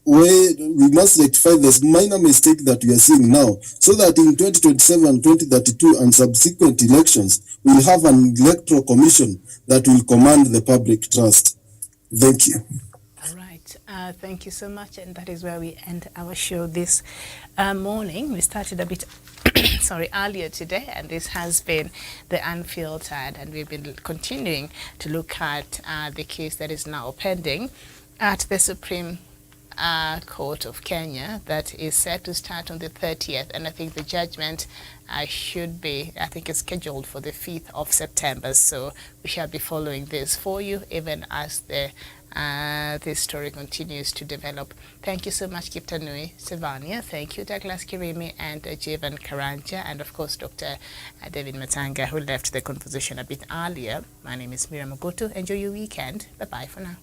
way we must rectify this minor mistake that we are seeing now, so that in 2027, 2032, and subsequent elections, we'll have an electoral commission that will command the public trust. Thank you. All right. Thank you so much. And that is where we end our show this morning. We started a bit earlier today, and this has been the Unfiltered, and we've been continuing to look at the case that is now pending at the Supreme Court of Kenya that is set to start on the 30th, and I think the judgment it's scheduled for the 5th of September, so we shall be following this for you even as this story continues to develop. Thank you so much, Kiptanui Sevania. Thank you, Douglas Kirimi and Jevan Karanja, and of course Dr. David Matanga, who left the conversation a bit earlier. My name is Miriam Ogutu. Enjoy your weekend. Bye-bye for now.